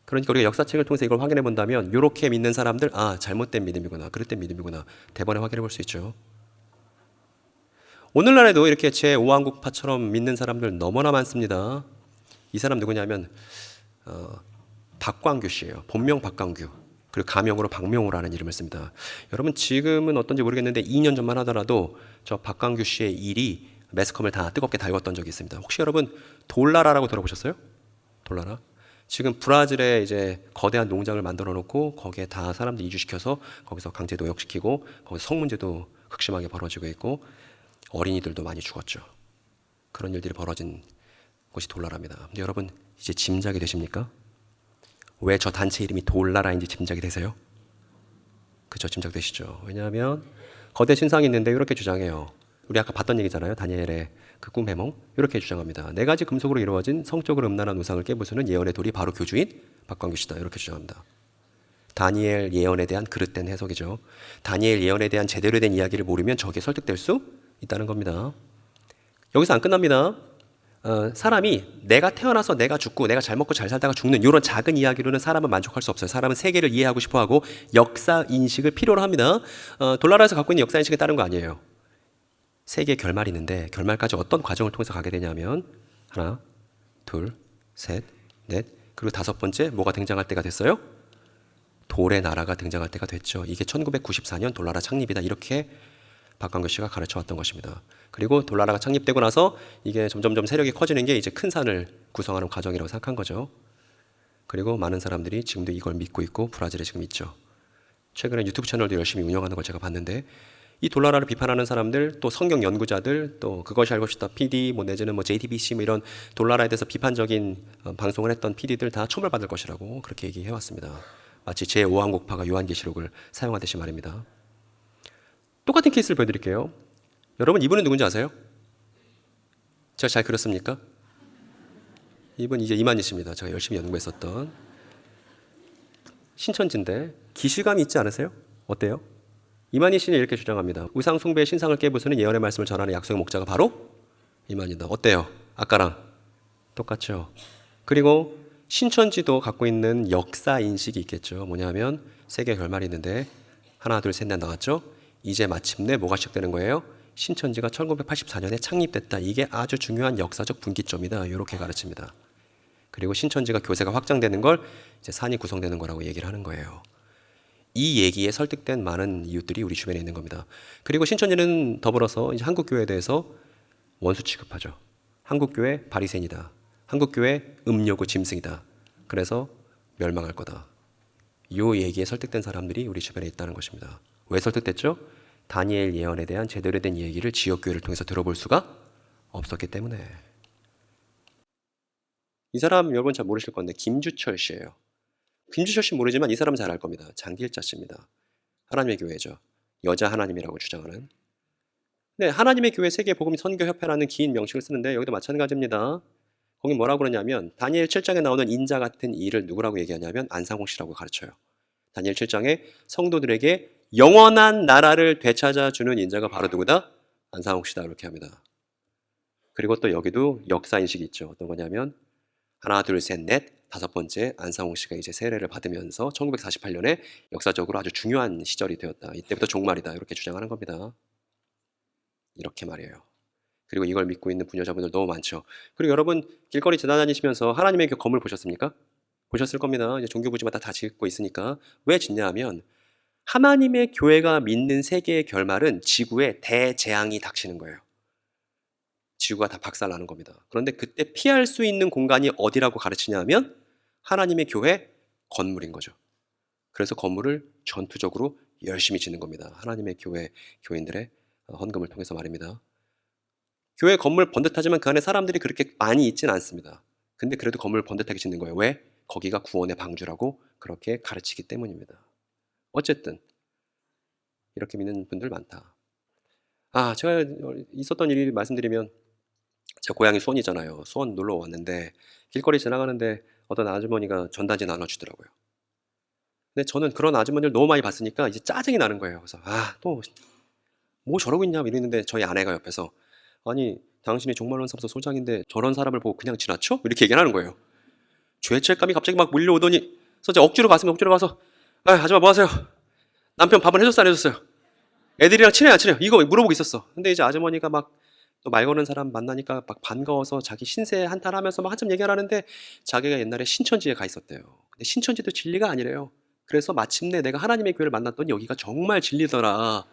그러니까 우리가 역사책을 통해서 이걸 확인해 본다면 이렇게 믿는 사람들, 잘못된 믿음이구나, 그릇된 믿음이구나 대번에 확인해 볼 수 있죠. 오늘날에도 이렇게 제5왕국파처럼 믿는 사람들 너무나 많습니다. 이 사람 누구냐면 박광규 씨예요. 본명 박광규. 그리고 가명으로 박명호라는 이름을 씁니다. 여러분 지금은 어떤지 모르겠는데 2년 전만 하더라도 저 박광규 씨의 일이 매스컴을 다 뜨겁게 달궜던 적이 있습니다. 혹시 여러분 돌나라라고 들어보셨어요? 돌나라? 지금 브라질에 이제 거대한 농장을 만들어 놓고 거기에 다 사람들 이주시켜서 거기서 강제 노역시키고 거기서 성문제도 극심하게 벌어지고 있고 어린이들도 많이 죽었죠. 그런 일들이 벌어진 곳이 돌나라입니다. 근데 여러분 이제 짐작이 되십니까? 왜 저 단체 이름이 돌나라인지 짐작이 되세요? 그죠? 짐작되시죠? 왜냐하면 거대 신상이 있는데 이렇게 주장해요. 우리 아까 봤던 얘기잖아요. 다니엘의 그 꿈 해몽. 이렇게 주장합니다. 4가지 금속으로 이루어진 성적으로 음란한 우상을 깨부수는 예언의 돌이 바로 교주인 박광규 씨다. 이렇게 주장합니다. 다니엘 예언에 대한 그릇된 해석이죠. 다니엘 예언에 대한 제대로 된 이야기를 모르면 저게 설득될 수 있다는 겁니다. 여기서 안 끝납니다. 사람이 내가 태어나서 내가 죽고 내가 잘 먹고 잘 살다가 죽는 이런 작은 이야기로는 사람은 만족할 수 없어요. 사람은 세계를 이해하고 싶어하고 역사 인식을 필요로 합니다. 돌나라에서 갖고 있는 역사 인식에 따른 거 아니에요. 세계의 결말이 있는데 결말까지 어떤 과정을 통해서 가게 되냐면 하나, 둘, 셋, 넷, 그리고 5번째 뭐가 등장할 때가 됐어요? 돌의 나라가 등장할 때가 됐죠. 이게 1994년 돌나라 창립이다. 이렇게 박광규 씨가 가르쳐 왔던 것입니다. 그리고 돌나라가 창립되고 나서 이게 점점점 세력이 커지는 게 이제 큰 산을 구성하는 과정이라고 생각한 거죠. 그리고 많은 사람들이 지금도 이걸 믿고 있고 브라질에 지금 있죠. 최근에 유튜브 채널도 열심히 운영하는 걸 제가 봤는데 이 돌나라를 비판하는 사람들, 또 성경 연구자들, 또 그것이 알고 싶다 PD, 내지는 JTBC 이런 돌나라에 대해서 비판적인 방송을 했던 PD들 다 처벌받을 것이라고 그렇게 얘기해 왔습니다. 마치 제5왕국파가 요한계시록을 사용하듯이 말입니다. 똑같은 케이스를 보여드릴게요. 여러분 이분은 누군지 아세요? 제가 잘 그렸습니까? 이분 이제 이만희 씨입니다. 제가 열심히 연구했었던 신천지인데 기실감이 있지 않으세요? 어때요? 이만희 씨는 이렇게 주장합니다. 우상 숭배의 신상을 깨부수는 예언의 말씀을 전하는 약속의 목자가 바로 이만희다. 어때요? 아까랑 똑같죠? 그리고 신천지도 갖고 있는 역사 인식이 있겠죠. 뭐냐면 세계 결말이 있는데 하나 둘 셋 넷 나왔죠. 이제 마침내 뭐가 시작되는 거예요? 신천지가 1984년에 창립됐다. 이게 아주 중요한 역사적 분기점이다. 이렇게 가르칩니다. 그리고 신천지가 교세가 확장되는 걸 이제 산이 구성되는 거라고 얘기를 하는 거예요. 이 얘기에 설득된 많은 이웃들이 우리 주변에 있는 겁니다. 그리고 신천지는 더불어서 이제 한국교회에 대해서 원수 취급하죠. 한국교회 바리새인이다. 한국교회 음료고 짐승이다. 그래서 멸망할 거다. 이 얘기에 설득된 사람들이 우리 주변에 있다는 것입니다. 왜 설득됐죠? 다니엘 예언에 대한 제대로 된 얘기를 지역교회를 통해서 들어볼 수가 없었기 때문에. 이 사람 여러분 잘 모르실 건데 김주철 씨예요. 김주철 씨 모르지만 이 사람은 잘 알 겁니다. 장길자 씨입니다. 하나님의 교회죠. 여자 하나님이라고 주장하는. 네, 하나님의 교회 세계복음 선교협회라는 긴 명칭을 쓰는데 여기도 마찬가지입니다. 거기 뭐라고 그러냐면 다니엘 7장에 나오는 인자 같은 일을 누구라고 얘기하냐면 안상홍 씨라고 가르쳐요. 다니엘 7장에 성도들에게 영원한 나라를 되찾아주는 인자가 바로 누구다? 안상홍 씨다 이렇게 합니다. 그리고 또 여기도 역사인식이 있죠. 어떤 거냐면 하나, 둘, 셋, 넷, 다섯 번째 안상홍 씨가 이제 세례를 받으면서 1948년에 역사적으로 아주 중요한 시절이 되었다. 이때부터 종말이다. 이렇게 주장하는 겁니다. 이렇게 말이에요. 그리고 이걸 믿고 있는 부녀자분들 너무 많죠. 그리고 여러분 길거리 지나다니시면서 하나님의 건물 보셨습니까? 보셨을 겁니다. 이제 종교 부지마다 다 짓고 있으니까. 왜 짓냐 하면 하나님의 교회가 믿는 세계의 결말은 지구에 대재앙이 닥치는 거예요. 지구가 다 박살나는 겁니다. 그런데 그때 피할 수 있는 공간이 어디라고 가르치냐 하면 하나님의 교회 건물인 거죠. 그래서 건물을 전투적으로 열심히 짓는 겁니다. 하나님의 교회 교인들의 헌금을 통해서 말입니다. 교회 건물 번듯하지만 그 안에 사람들이 그렇게 많이 있지는 않습니다. 근데 그래도 건물 번듯하게 짓는 거예요. 왜? 거기가 구원의 방주라고 그렇게 가르치기 때문입니다. 어쨌든 이렇게 믿는 분들 많다. 제가 있었던 일이 말씀드리면 제 고향이 수원이잖아요. 수원 놀러 왔는데 길거리 지나가는데 어떤 아주머니가 전단지 나눠주더라고요. 근데 저는 그런 아주머니를 너무 많이 봤으니까 이제 짜증이 나는 거예요. 그래서 또 뭐 저러고 있냐 이랬는데 저희 아내가 옆에서 아니 당신이 종말론사무소 소장인데 저런 사람을 보고 그냥 지나쳐? 이렇게 얘기하는 거예요. 죄책감이 갑자기 막 몰려오더니 그래서 억지로 가서 아줌마 뭐 하세요? 남편 밥은 해줬어 안 해줬어요? 애들이랑 친해 안 친해요? 이거 물어보고 있었어. 근데 이제 아주머니가 막 또 말 거는 사람 만나니까 막 반가워서 자기 신세 한탄하면서 막 한참 얘기를 하는데 자기가 옛날에 신천지에 가 있었대요. 근데 신천지도 진리가 아니래요. 그래서 마침내 내가 하나님의 교회를 만났더니 여기가 정말 진리더라.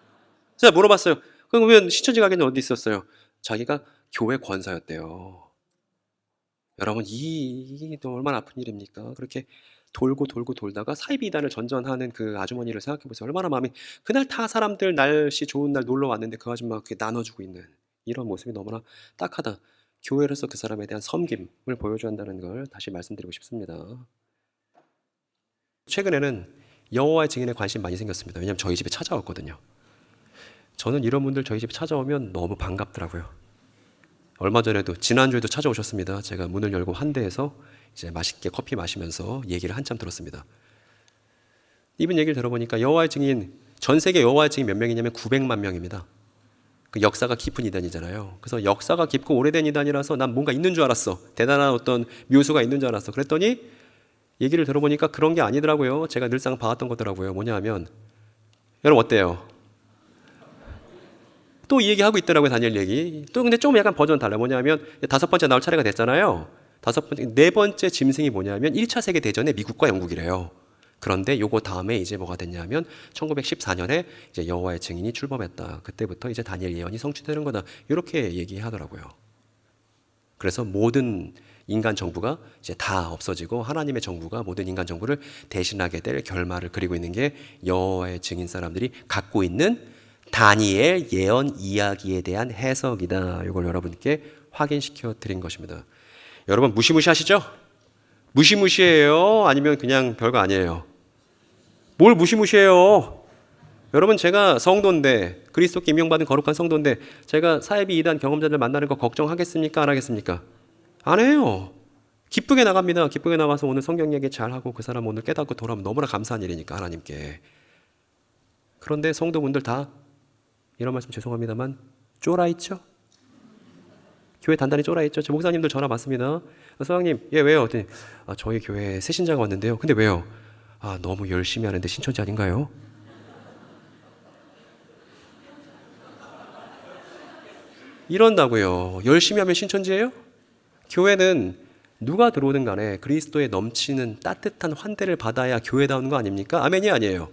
제가 물어봤어요. 그러면 신천지 가기는 어디 있었어요? 자기가 교회 권사였대요. 여러분 이게 또 얼마나 아픈 일입니까? 그렇게 돌고 돌다가 사이비 이단을 전전하는 그 아주머니를 생각해 보세요. 얼마나 마음이 그날 다 사람들 날씨 좋은 날 놀러 왔는데 그 아줌마가 그렇게 나눠주고 있는 이런 모습이 너무나 딱하다. 교회로서 그 사람에 대한 섬김을 보여줘야 한다는 걸 다시 말씀드리고 싶습니다. 최근에는 여호와의 증인에 관심 많이 생겼습니다. 왜냐하면 저희 집에 찾아왔거든요. 저는 이런 분들 저희 집에 찾아오면 너무 반갑더라고요. 얼마 전에도 지난주에도 찾아오셨습니다. 제가 문을 열고 환대해서 이제 맛있게 커피 마시면서 얘기를 한참 들었습니다. 이분 얘기를 들어보니까 여호와의 증인 전 세계 여호와의 증인 몇 명이냐면 900만 명입니다. 그 역사가 깊은 이단이잖아요. 그래서 역사가 깊고 오래된 이단이라서 난 뭔가 있는 줄 알았어. 대단한 어떤 묘수가 있는 줄 알았어. 그랬더니 얘기를 들어보니까 그런 게 아니더라고요. 제가 늘상 봐왔던 거더라고요. 뭐냐 하면 여러분 어때요? 또 이 얘기하고 있더라고요. 다니엘 얘기. 또 근데 좀 약간 버전 달라요. 뭐냐면 다섯 번째 나올 차례가 됐잖아요. 네 번째 짐승이 뭐냐면 1차 세계대전의 미국과 영국이래요. 그런데 요거 다음에 이제 뭐가 됐냐면 1914년에 이제 여호와의 증인이 출범했다. 그때부터 이제 다니엘 예언이 성취되는 거다. 이렇게 얘기하더라고요. 그래서 모든 인간 정부가 이제 다 없어지고 하나님의 정부가 모든 인간 정부를 대신하게 될 결말을 그리고 있는 게 여호와의 증인 사람들이 갖고 있는 다니엘 예언 이야기에 대한 해석이다. 이걸 여러분께 확인시켜 드린 것입니다. 여러분 무시무시하시죠? 무시무시해요? 아니면 그냥 별거 아니에요? 뭘 무시무시해요? 여러분 제가 성도인데 그리스도께 임명받은 거룩한 성도인데 제가 사이비 이단 경험자들 만나는 거 걱정하겠습니까? 안 하겠습니까? 안 해요. 기쁘게 나갑니다. 기쁘게 나가서 오늘 성경 얘기 잘하고 그 사람 오늘 깨닫고 돌아오면 너무나 감사한 일이니까 하나님께. 그런데 성도분들 다 이런 말씀 죄송합니다만 쫄아있죠? 교회 단단히 쫄아있죠? 제 목사님들 전화 받습니다. 소장님, 왜요? 저희 교회에 새 신자가 왔는데요. 근데 왜요? 너무 열심히 하는데 신천지 아닌가요? 이런다고요. 열심히 하면 신천지예요? 교회는 누가 들어오든 간에 그리스도의 넘치는 따뜻한 환대를 받아야 교회다운 거 아닙니까? 아멘이 아니에요.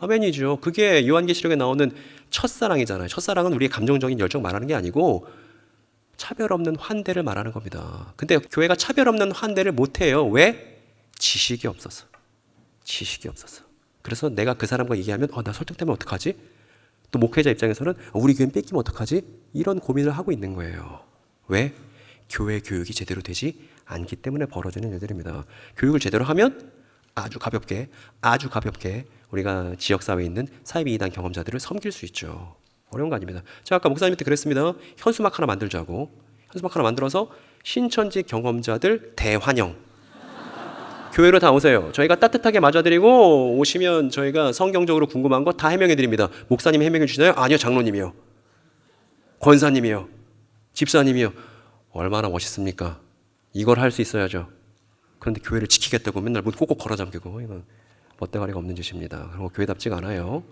아멘이죠. 그게 요한계시록에 나오는 첫사랑이잖아요. 첫사랑은 우리의 감정적인 열정 말하는 게 아니고 차별 없는 환대를 말하는 겁니다. 근데 교회가 차별 없는 환대를 못해요. 왜? 지식이 없어서. 지식이 없어서. 그래서 내가 그 사람과 얘기하면 나 설득되면 어떡하지? 또 목회자 입장에서는 우리 교회는 뺏기면 어떡하지? 이런 고민을 하고 있는 거예요. 왜? 교회 교육이 제대로 되지 않기 때문에 벌어지는 일들입니다. 교육을 제대로 하면 아주 가볍게 우리가 지역사회에 있는 사이비 이단 경험자들을 섬길 수 있죠. 어려운 거 아닙니다. 제가 아까 목사님한테 그랬습니다. 현수막 하나 만들자고. 현수막 하나 만들어서 신천지 경험자들 대환영. 교회로 다 오세요. 저희가 따뜻하게 맞아드리고 오시면 저희가 성경적으로 궁금한 거 다 해명해드립니다. 목사님이 해명해 주시나요? 아니요, 장로님이요. 권사님이요. 집사님이요. 얼마나 멋있습니까? 이걸 할 수 있어야죠. 그런데 교회를 지키겠다고 맨날 문 꼭꼭 걸어 잠그고, 이건 멋대가리가 없는 짓입니다. 그리고 교회답지가 않아요.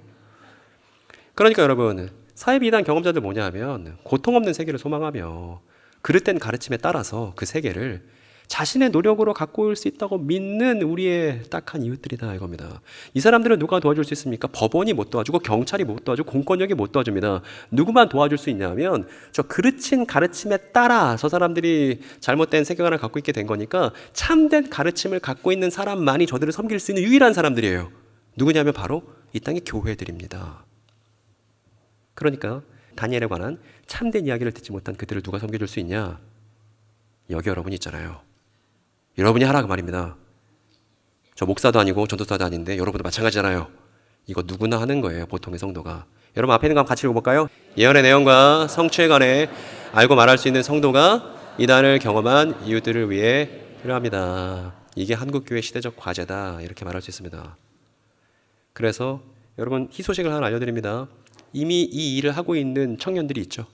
그러니까 여러분, 사회비단 경험자들 뭐냐 하면 고통 없는 세계를 소망하며 그릇된 가르침에 따라서 그 세계를 자신의 노력으로 갖고 올 수 있다고 믿는 우리의 딱한 이웃들이다 이겁니다. 이 사람들은 누가 도와줄 수 있습니까? 법원이 못 도와주고 경찰이 못 도와주고 공권력이 못 도와줍니다. 누구만 도와줄 수 있냐면 저 그르친 가르침에 따라 저 사람들이 잘못된 세계관을 갖고 있게 된 거니까 참된 가르침을 갖고 있는 사람만이 저들을 섬길 수 있는 유일한 사람들이에요. 누구냐면 바로 이 땅의 교회들입니다. 그러니까 다니엘에 관한 참된 이야기를 듣지 못한 그들을 누가 섬겨줄 수 있냐? 여기 여러분이 있잖아요. 여러분이 하라 그 말입니다. 저 목사도 아니고 전도사도 아닌데 여러분도 마찬가지잖아요. 이거 누구나 하는 거예요. 보통의 성도가. 여러분 앞에 있는 거 한번 같이 읽어볼까요? 예언의 내용과 성취에 관해 알고 말할 수 있는 성도가 이단을 경험한 이웃들을 위해 필요합니다. 이게 한국교회 시대적 과제다 이렇게 말할 수 있습니다. 그래서 여러분 희소식을 하나 알려드립니다. 이미 이 일을 하고 있는 청년들이 있죠.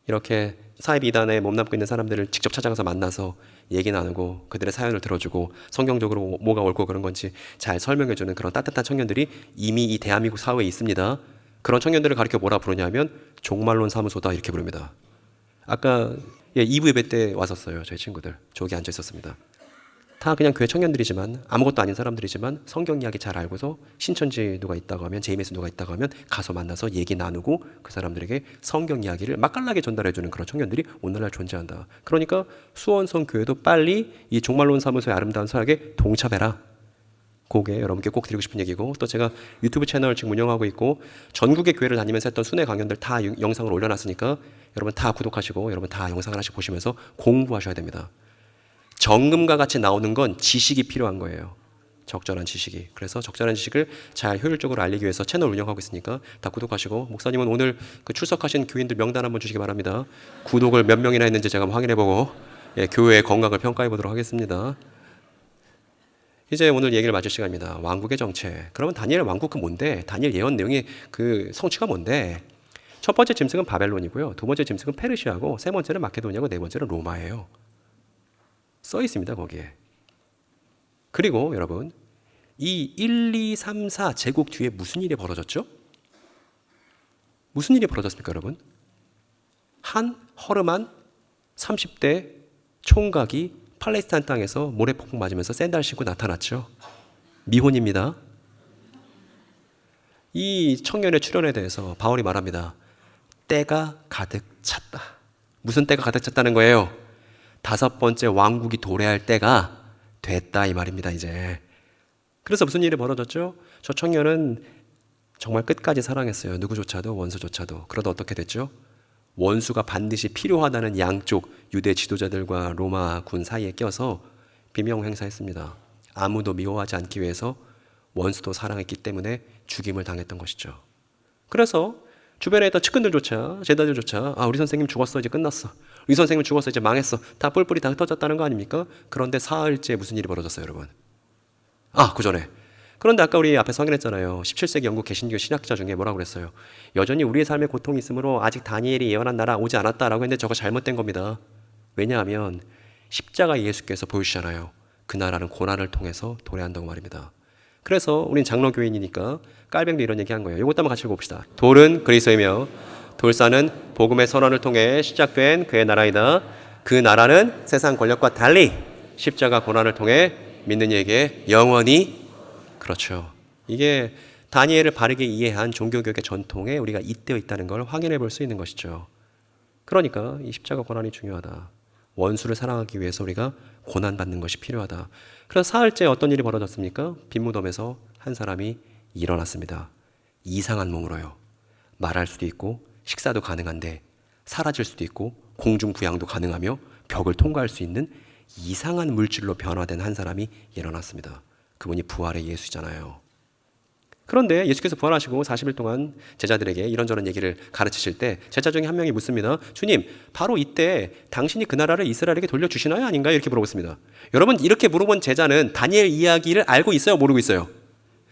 이렇게 사회비단에 몸담고 있는 사람들을 직접 찾아가서 만나서 얘기 나누고 그들의 사연을 들어주고 성경적으로 뭐가 옳고 그런 건지 잘 설명해주는 그런 따뜻한 청년들이 이미 이 대한민국 사회에 있습니다. 그런 청년들을 가리켜 뭐라 부르냐면 종말론 사무소다 이렇게 부릅니다. 아까 2부 예배 때 왔었어요. 저희 친구들 저기 앉아 있었습니다. 다 그냥 교회 청년들이지만 아무것도 아닌 사람들이지만 성경 이야기 잘 알고서 신천지 누가 있다고 하면 JMS 누가 있다고 하면 가서 만나서 얘기 나누고 그 사람들에게 성경 이야기를 맛깔나게 전달해주는 그런 청년들이 오늘날 존재한다. 그러니까 수원성 교회도 빨리 이 종말론 사무소의 아름다운 서약에 동참해라. 그게 여러분께 꼭 드리고 싶은 얘기고, 또 제가 유튜브 채널 지금 운영하고 있고 전국의 교회를 다니면서 했던 순회 강연들 다 영상을 올려놨으니까 여러분 다 구독하시고 여러분 다 영상 하나씩 보시면서 공부하셔야 됩니다. 정금과 같이 나오는 건 지식이 필요한 거예요. 적절한 지식이. 그래서 적절한 지식을 잘 효율적으로 알리기 위해서 채널 운영하고 있으니까 다 구독하시고, 목사님은 오늘 그 출석하신 교인들 명단 한번 주시기 바랍니다. 구독을 몇 명이나 했는지 제가 한번 확인해보고 교회의 건강을 평가해보도록 하겠습니다. 이제 오늘 얘기를 마칠 시간입니다. 왕국의 정체. 그러면 다니엘 왕국은 뭔데? 다니엘 예언 내용의 그 성취가 뭔데? 첫 번째 짐승은 바벨론이고요. 두 번째 짐승은 페르시아고, 세 번째는 마케도니아고, 네 번째는 로마예요. 써 있습니다, 거기에. 그리고 여러분, 이 1, 2, 3, 4 제국 뒤에 무슨 일이 벌어졌죠? 무슨 일이 벌어졌습니까, 여러분? 한 허름한 30대 총각이 팔레스타인 땅에서 모래폭풍 맞으면서 샌들 신고 나타났죠. 미혼입니다. 이 청년의 출현에 대해서 바울이 말합니다. 때가 가득 찼다. 무슨 때가 가득 찼다는 거예요? 5번째 왕국이 도래할 때가 됐다 이 말입니다. 이제. 그래서 무슨 일이 벌어졌죠? 저 청년은 정말 끝까지 사랑했어요. 누구조차도, 원수조차도. 그러다 어떻게 됐죠? 원수가 반드시 필요하다는 양쪽 유대 지도자들과 로마 군 사이에 껴서 비명 행사했습니다. 아무도 미워하지 않기 위해서 원수도 사랑했기 때문에 죽임을 당했던 것이죠. 그래서 주변에 있던 측근들조차, 제자들조차 우리 선생님 죽었어, 이제 끝났어. 우리 선생님 죽었어, 이제 망했어. 다 뿔뿔이 다 흩어졌다는 거 아닙니까? 그런데 사흘째 무슨 일이 벌어졌어요, 여러분? 그 전에. 그런데 아까 우리 앞에서 확인했잖아요. 17세기 영국 개신교 신학자 중에 뭐라고 그랬어요? 여전히 우리의 삶에 고통이 있으므로 아직 다니엘이 예언한 나라 오지 않았다라고 했는데 저거 잘못된 겁니다. 왜냐하면 십자가 예수께서 보여주시잖아요. 그 나라는 고난을 통해서 도래한다고 말입니다. 그래서 우린 장로교인이니까 깔뱅도 이런 얘기 한 거예요. 이것도 한번 같이 읽어봅시다. 돌은 그리스도이며 돌산은 복음의 선언을 통해 시작된 그의 나라이다. 그 나라는 세상 권력과 달리 십자가 고난을 통해 믿는 이에게 영원히, 그렇죠. 이게 다니엘을 바르게 이해한 종교교육의 전통에 우리가 잇대어 있다는 걸 확인해 볼 수 있는 것이죠. 그러니까 이 십자가 고난이 중요하다. 원수를 사랑하기 위해서 우리가 고난받는 것이 필요하다. 그래서 사흘째 어떤 일이 벌어졌습니까? 빈무덤에서 한 사람이 일어났습니다. 이상한 몸으로요. 말할 수도 있고 식사도 가능한데 사라질 수도 있고 공중부양도 가능하며 벽을 통과할 수 있는 이상한 물질로 변화된 한 사람이 일어났습니다. 그분이 부활의 예수잖아요. 그런데 예수께서 부활하시고 40일 동안 제자들에게 이런저런 얘기를 가르치실 때 제자 중에 한 명이 묻습니다. 주님, 바로 이때 당신이 그 나라를 이스라엘에게 돌려주시나요? 아닌가요? 이렇게 물어봤습니다. 여러분, 이렇게 물어본 제자는 다니엘 이야기를 알고 있어요? 모르고 있어요?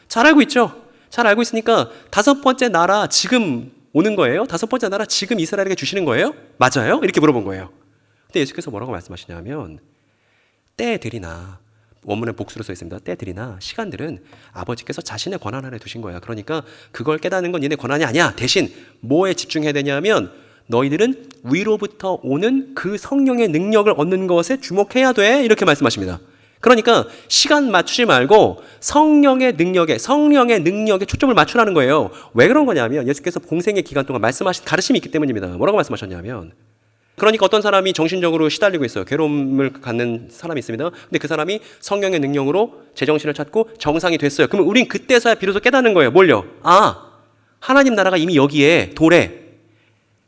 잘 알고 있죠? 잘 알고 있으니까 다섯 번째 나라 지금 오는 거예요? 다섯 번째 나라 지금 이스라엘에게 주시는 거예요? 맞아요? 이렇게 물어본 거예요. 근데 예수께서 뭐라고 말씀하시냐면 때들이나, 원문에 복수로 써 있습니다. 때들이나 시간들은 아버지께서 자신의 권한 안에 두신 거야. 그러니까 그걸 깨닫는 건 얘네 권한이 아니야. 대신 뭐에 집중해야 되냐면 너희들은 위로부터 오는 그 성령의 능력을 얻는 것에 주목해야 돼. 이렇게 말씀하십니다. 그러니까 시간 맞추지 말고 성령의 능력에 초점을 맞추라는 거예요. 왜 그런 거냐면 예수께서 공생의 기간 동안 말씀하신 가르침이 있기 때문입니다. 뭐라고 말씀하셨냐면, 그러니까 어떤 사람이 정신적으로 시달리고 있어요. 괴로움을 갖는 사람이 있습니다. 근데 그 사람이 성령의 능력으로 제정신을 찾고 정상이 됐어요. 그러면 우린 그때서야 비로소 깨닫는 거예요. 뭘요? 아, 하나님 나라가 이미 여기에 도래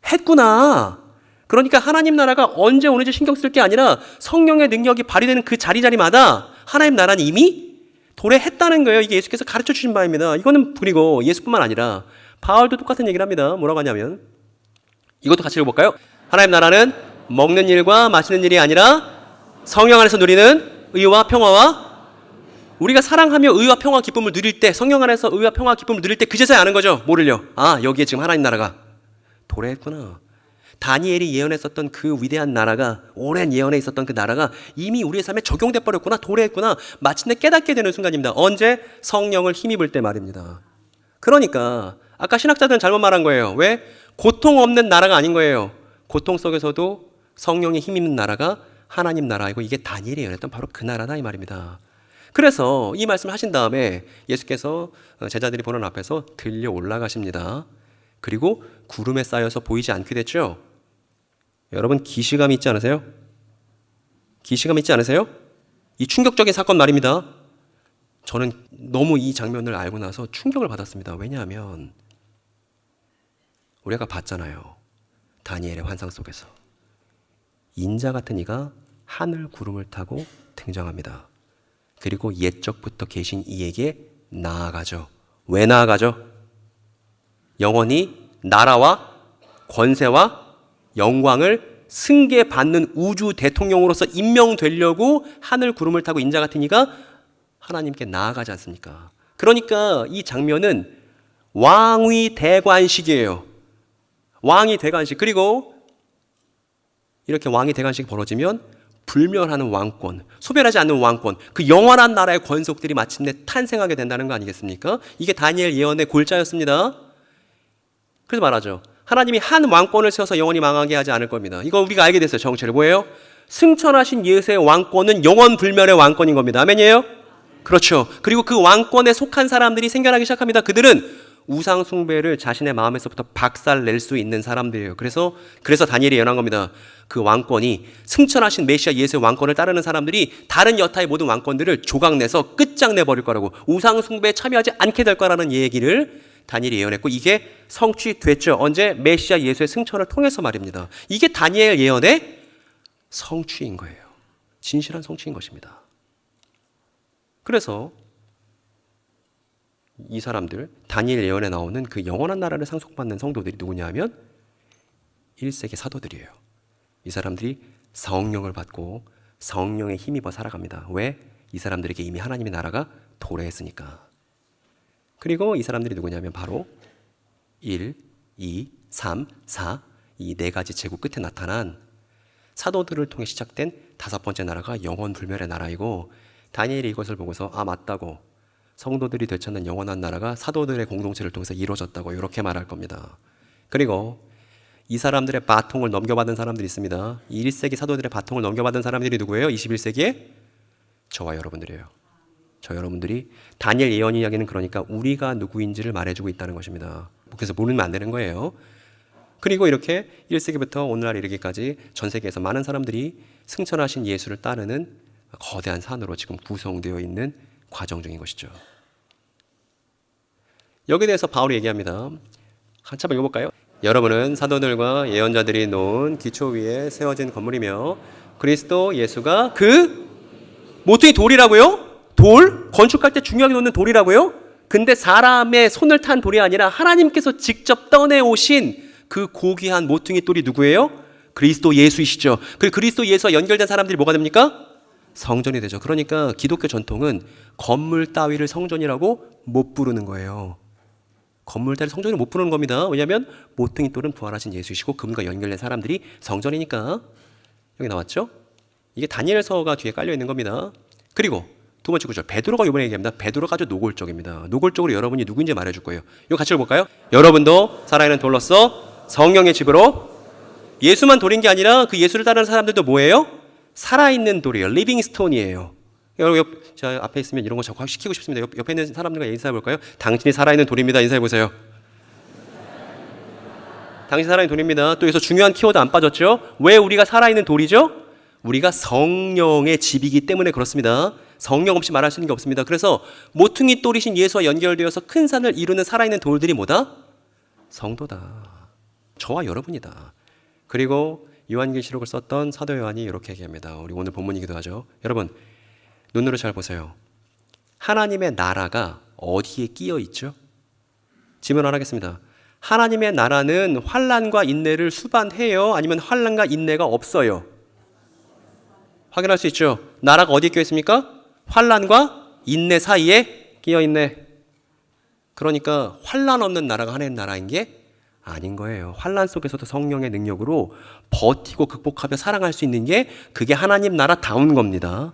했구나. 그러니까 하나님 나라가 언제 오는지 신경 쓸 게 아니라 성령의 능력이 발휘되는 그 자리마다 하나님 나라는 이미 도래했다는 거예요. 이게 예수께서 가르쳐 주신 바입니다. 이거는 그리고 예수뿐만 아니라 바울도 똑같은 얘기를 합니다. 뭐라고 하냐면, 이것도 같이 읽어볼까요? 하나님 나라는 먹는 일과 마시는 일이 아니라 성령 안에서 누리는 의와 평화와, 우리가 사랑하며 의와 평화 기쁨을 누릴 때, 성령 안에서 의와 평화 기쁨을 누릴 때 그제서야 아는 거죠. 뭐를요? 아, 여기에 지금 하나님 나라가 도래했구나. 다니엘이 예언했었던 그 위대한 나라가, 오랜 예언에 있었던 그 나라가 이미 우리의 삶에 적용돼 버렸구나, 도래했구나. 마침내 깨닫게 되는 순간입니다. 언제? 성령을 힘입을 때 말입니다. 그러니까 아까 신학자들은 잘못 말한 거예요. 왜? 고통 없는 나라가 아닌 거예요. 고통 속에서도 성령의 힘입는 나라가 하나님 나라이고, 이게 다니엘이 예언했던 바로 그 나라다 이 말입니다. 그래서 이 말씀을 하신 다음에 예수께서 제자들이 보는 앞에서 들려 올라가십니다. 그리고 구름에 쌓여서 보이지 않게 됐죠. 여러분, 기시감 있지 않으세요? 기시감 있지 않으세요? 이 충격적인 사건 말입니다. 저는 너무 이 장면을 알고 나서 충격을 받았습니다. 왜냐하면 우리가 봤잖아요. 다니엘의 환상 속에서 인자 같은 이가 하늘 구름을 타고 등장합니다. 그리고 옛적부터 계신 이에게 나아가죠. 왜 나아가죠? 영원히 나라와 권세와 영광을 승계받는 우주 대통령으로서 임명되려고 하늘 구름을 타고 인자 같은 이가 하나님께 나아가지 않습니까? 그러니까 이 장면은 왕위 대관식이에요. 왕위 대관식. 그리고 이렇게 왕위 대관식이 벌어지면 불멸하는 왕권, 소멸하지 않는 왕권, 그 영원한 나라의 권속들이 마침내 탄생하게 된다는 거 아니겠습니까? 이게 다니엘 예언의 골자였습니다. 그래서 말하죠. 하나님이 한 왕권을 세워서 영원히 망하게 하지 않을 겁니다. 이거 우리가 알게 됐어요. 정체를. 뭐예요? 승천하신 예수의 왕권은 영원 불멸의 왕권인 겁니다. 아멘이에요? 그렇죠. 그리고 그 왕권에 속한 사람들이 생겨나기 시작합니다. 그들은 우상 숭배를 자신의 마음에서부터 박살낼 수 있는 사람들이에요. 그래서 다니엘이 예언한 겁니다. 그 왕권이, 승천하신 메시아 예수의 왕권을 따르는 사람들이 다른 여타의 모든 왕권들을 조각내서 끝장내버릴 거라고, 우상 숭배에 참여하지 않게 될 거라는 얘기를 다니엘이 예언했고, 이게 성취됐죠. 언제? 메시아 예수의 승천을 통해서 말입니다. 이게 다니엘 예언의 성취인 거예요. 진실한 성취인 것입니다. 그래서 이 사람들, 다니엘 예언에 나오는 그 영원한 나라를 상속받는 성도들이 누구냐 하면 1세기 사도들이에요. 이 사람들이 성령을 받고 성령에 힘입어 살아갑니다. 왜? 이 사람들에게 이미 하나님의 나라가 도래했으니까. 그리고 이 사람들이 누구냐면 바로 1, 2, 3, 4, 이 네 가지 제국 끝에 나타난 사도들을 통해 시작된 다섯 번째 나라가 영원 불멸의 나라이고, 다니엘이 이것을 보고서 아, 맞다고, 성도들이 되찾는 영원한 나라가 사도들의 공동체를 통해서 이루어졌다고 이렇게 말할 겁니다. 그리고 이 사람들의 바통을 넘겨받은 사람들이 있습니다. 1세기 사도들의 바통을 넘겨받은 사람들이 누구예요? 21세기에 저와 여러분들이에요. 저 여러분들이 다니엘 예언 이야기는 그러니까 우리가 누구인지를 말해주고 있다는 것입니다. 그래서 모르면 안 되는 거예요. 그리고 이렇게 1세기부터 오늘날 이르기까지 전 세계에서 많은 사람들이 승천하신 예수를 따르는 거대한 산으로 지금 구성되어 있는 과정 중인 것이죠. 여기에 대해서 바울이 얘기합니다. 한참 읽어볼까요? 여러분은 사도들과 예언자들이 놓은 기초 위에 세워진 건물이며 그리스도 예수가 그 모퉁이 돌이라고요? 돌? 건축할 때 중요하게 놓는 돌이라고요? 근데 사람의 손을 탄 돌이 아니라 하나님께서 직접 떠내오신 그 고귀한 모퉁이 돌이 누구예요? 그리스도 예수이시죠. 그 그리스도 예수와 연결된 사람들이 뭐가 됩니까? 성전이 되죠. 그러니까 기독교 전통은 건물 따위를 성전이라고 못 부르는 거예요. 건물 따위 성전을 못 부르는 겁니다. 왜냐하면 모퉁이 돌은 부활하신 예수이시고 그분과 연결된 사람들이 성전이니까. 여기 나왔죠? 이게 다니엘서가 뒤에 깔려 있는 겁니다. 그리고 두 번째 구절, 베드로가 이번에 얘기합니다. 베드로가 아주 노골적입니다. 노골적으로 여러분이 누구인지 말해줄 거예요. 이거 같이 읽어볼까요? 여러분도 살아있는 돌로서 성령의 집으로, 예수만 돌인 게 아니라 그 예수를 따르는 사람들도 뭐예요? 살아있는 돌이에요. 리빙 스톤이에요. 여러분 저 앞에 있으면 이런 거 자꾸 시키고 싶습니다. 옆에 있는 사람들과 인사해 볼까요? 당신이 살아있는 돌입니다. 인사해 보세요. 당신 살아있는 돌입니다. 또 여기서 중요한 키워드 안 빠졌죠? 왜 우리가 살아있는 돌이죠? 우리가 성령의 집이기 때문에 그렇습니다. 성령 없이 말할 수 있는 게 없습니다. 그래서 모퉁이 돌이신 예수와 연결되어서 큰 산을 이루는 살아있는 돌들이 뭐다? 성도다. 저와 여러분이다. 그리고 요한계시록을 썼던 사도 요한이 이렇게 얘기합니다. 우리 오늘 본문이기도 하죠. 여러분 눈으로 잘 보세요. 하나님의 나라가 어디에 끼어 있죠? 질문 안 하겠습니다. 하나님의 나라는 환난과 인내를 수반해요? 아니면 환난과 인내가 없어요? 확인할 수 있죠. 나라가 어디에 끼어 있습니까? 환난과 인내 사이에 끼어 있네. 그러니까 환난 없는 나라가 하나님 나라인 게 아닌 거예요. 환난 속에서도 성령의 능력으로 버티고 극복하며 살아갈 수 있는 게 그게 하나님 나라다운 겁니다.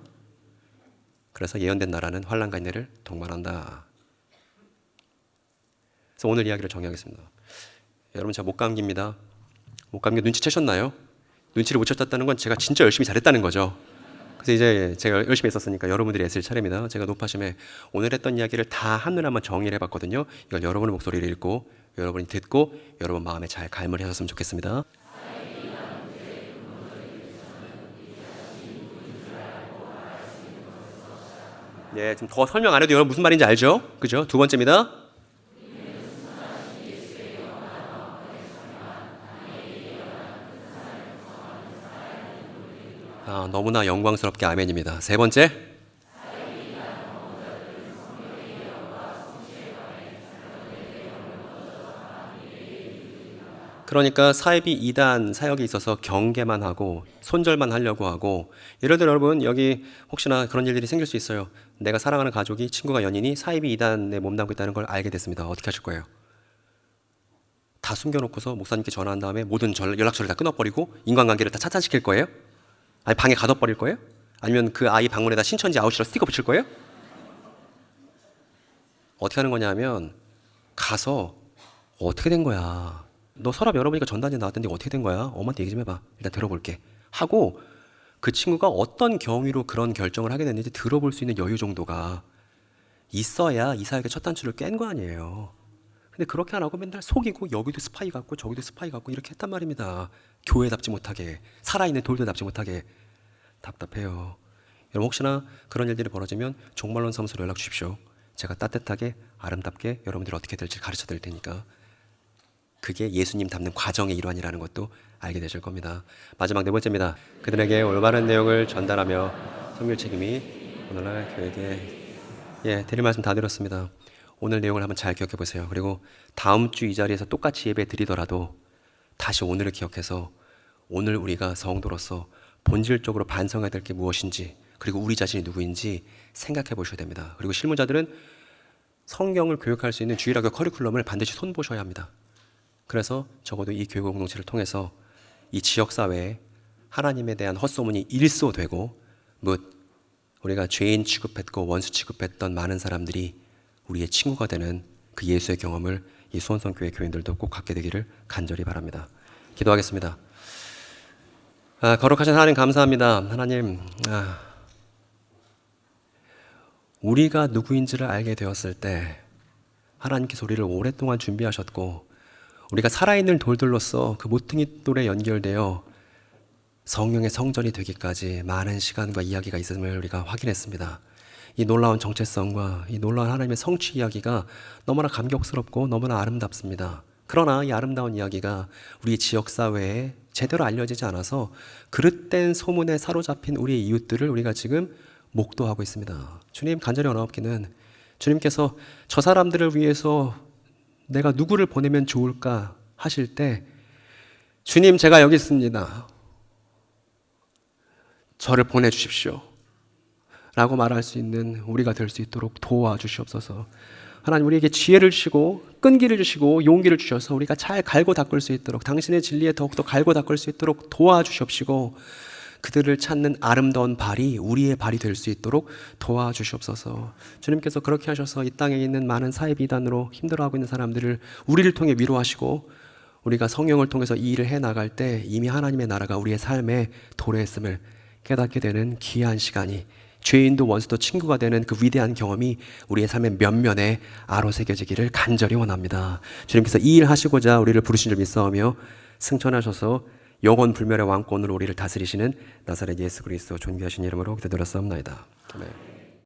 그래서 예언된 나라는 환난과 인내를 동반한다. 그래서 오늘 이야기를 정리하겠습니다. 여러분 제가 목감기입니다. 목감기 눈치채셨나요? 눈치를 못 챘다는 건 제가 진짜 열심히 잘했다는 거죠. 그래서 이제 제가 열심히 했었으니까 여러분들이 애쓸 차례입니다. 제가 노파심에 오늘 했던 이야기를 다 한눈에 한번 정리를 해봤거든요. 이걸 여러분의 목소리를 읽고 여러분이 듣고 여러분 마음에 잘 갈무리 하셨으면 좋겠습니다. 네, 지금 더 설명 안 해도 여러분 무슨 말인지 알죠? 그죠? 두 번째입니다. 너무나 영광스럽게 아멘입니다. 세 번째. 그러니까 사이비 2단 사역에 있어서 경계만 하고 손절만 하려고 하고, 예를 들어 여러분 여기 혹시나 그런 일들이 생길 수 있어요. 내가 사랑하는 가족이, 친구가, 연인이 사이비 2단에 몸담고 있다는 걸 알게 됐습니다. 어떻게 하실 거예요? 다 숨겨놓고서 목사님께 전화한 다음에 모든 연락처를 다 끊어버리고 인간관계를 다 차단시킬 거예요? 아니 방에 가둬버릴 거예요? 아니면 그 아이 방문에다 신천지 아웃이라 스티커 붙일 거예요? 어떻게 하는 거냐 하면 가서 어떻게 된 거야? 너 서랍 열어보니까 전단지 나왔던데 어떻게 된 거야? 엄마한테 얘기 좀 해봐. 일단 들어볼게. 하고 그 친구가 어떤 경위로 그런 결정을 하게 됐는지 들어볼 수 있는 여유 정도가 있어야 이 사역의 첫 단추를 깬 거 아니에요. 근데 그렇게 안 하고 맨날 속이고 여기도 스파이 같고 저기도 스파이 같고 이렇게 했단 말입니다. 교회답지 못하게, 살아있는 돌들답지 못하게. 답답해요. 여러분 혹시나 그런 일들이 벌어지면 종말론 사무소로 연락 주십시오. 제가 따뜻하게 아름답게 여러분들이 어떻게 될지 가르쳐 드릴 테니까. 그게 예수님 닮는 과정의 일환이라는 것도 알게 되실 겁니다. 마지막 네 번째입니다. 그들에게 올바른 내용을 전달하며 섬길 책임이 오늘날 교회에게 드릴 말씀 다 드렸습니다. 오늘 내용을 한번 잘 기억해 보세요. 그리고 다음 주 이 자리에서 똑같이 예배 드리더라도 다시 오늘을 기억해서 오늘 우리가 성도로서 본질적으로 반성해야 될 게 무엇인지, 그리고 우리 자신이 누구인지 생각해 보셔야 됩니다. 그리고 실무자들은 성경을 교육할 수 있는 주일학교 커리큘럼을 반드시 손보셔야 합니다. 그래서 적어도 이 교육 공동체를 통해서 이 지역사회에 하나님에 대한 헛소문이 일소되고, 뭇 우리가 죄인 취급했고 원수 취급했던 많은 사람들이 우리의 친구가 되는 그 예수의 경험을 이 수원성교회 교인들도 꼭 갖게 되기를 간절히 바랍니다. 기도하겠습니다. 거룩하신 하나님 감사합니다. 하나님, 우리가 누구인지를 알게 되었을 때 하나님께서 우리를 오랫동안 준비하셨고, 우리가 살아있는 돌들로서 그 모퉁이 돌에 연결되어 성령의 성전이 되기까지 많은 시간과 이야기가 있음을 우리가 확인했습니다. 이 놀라운 정체성과 이 놀라운 하나님의 성취 이야기가 너무나 감격스럽고 너무나 아름답습니다. 그러나 이 아름다운 이야기가 우리 지역사회에 제대로 알려지지 않아서 그릇된 소문에 사로잡힌 우리의 이웃들을 우리가 지금 목도하고 있습니다. 주님, 간절히 원하옵기는 주님께서 저 사람들을 위해서 내가 누구를 보내면 좋을까 하실 때 주님 제가 여기 있습니다. 저를 보내주십시오. 라고 말할 수 있는 우리가 될 수 있도록 도와주시옵소서. 하나님 우리에게 지혜를 주시고 끈기를 주시고 용기를 주셔서 우리가 잘 갈고 닦을 수 있도록 당신의 진리에 더욱더 갈고 닦을 수 있도록 도와주시옵시고 그들을 찾는 아름다운 발이 우리의 발이 될 수 있도록 도와주시옵소서. 주님께서 그렇게 하셔서 이 땅에 있는 많은 사회비단으로 힘들어하고 있는 사람들을 우리를 통해 위로하시고 우리가 성령을 통해서 이 일을 해나갈 때 이미 하나님의 나라가 우리의 삶에 도래했음을 깨닫게 되는 귀한 시간이 죄인도 원수도 친구가 되는 그 위대한 경험이 우리의 삶의 면면에 아로새겨지기를 간절히 원합니다. 주님께서 이 일 하시고자 우리를 부르신 줄 믿사오며 승천하셔서 영원 불멸의 왕권으로 우리를 다스리시는 나사렛 예수 그리스도 존귀하신 이름으로 기도드렸사옵나이다. 아멘.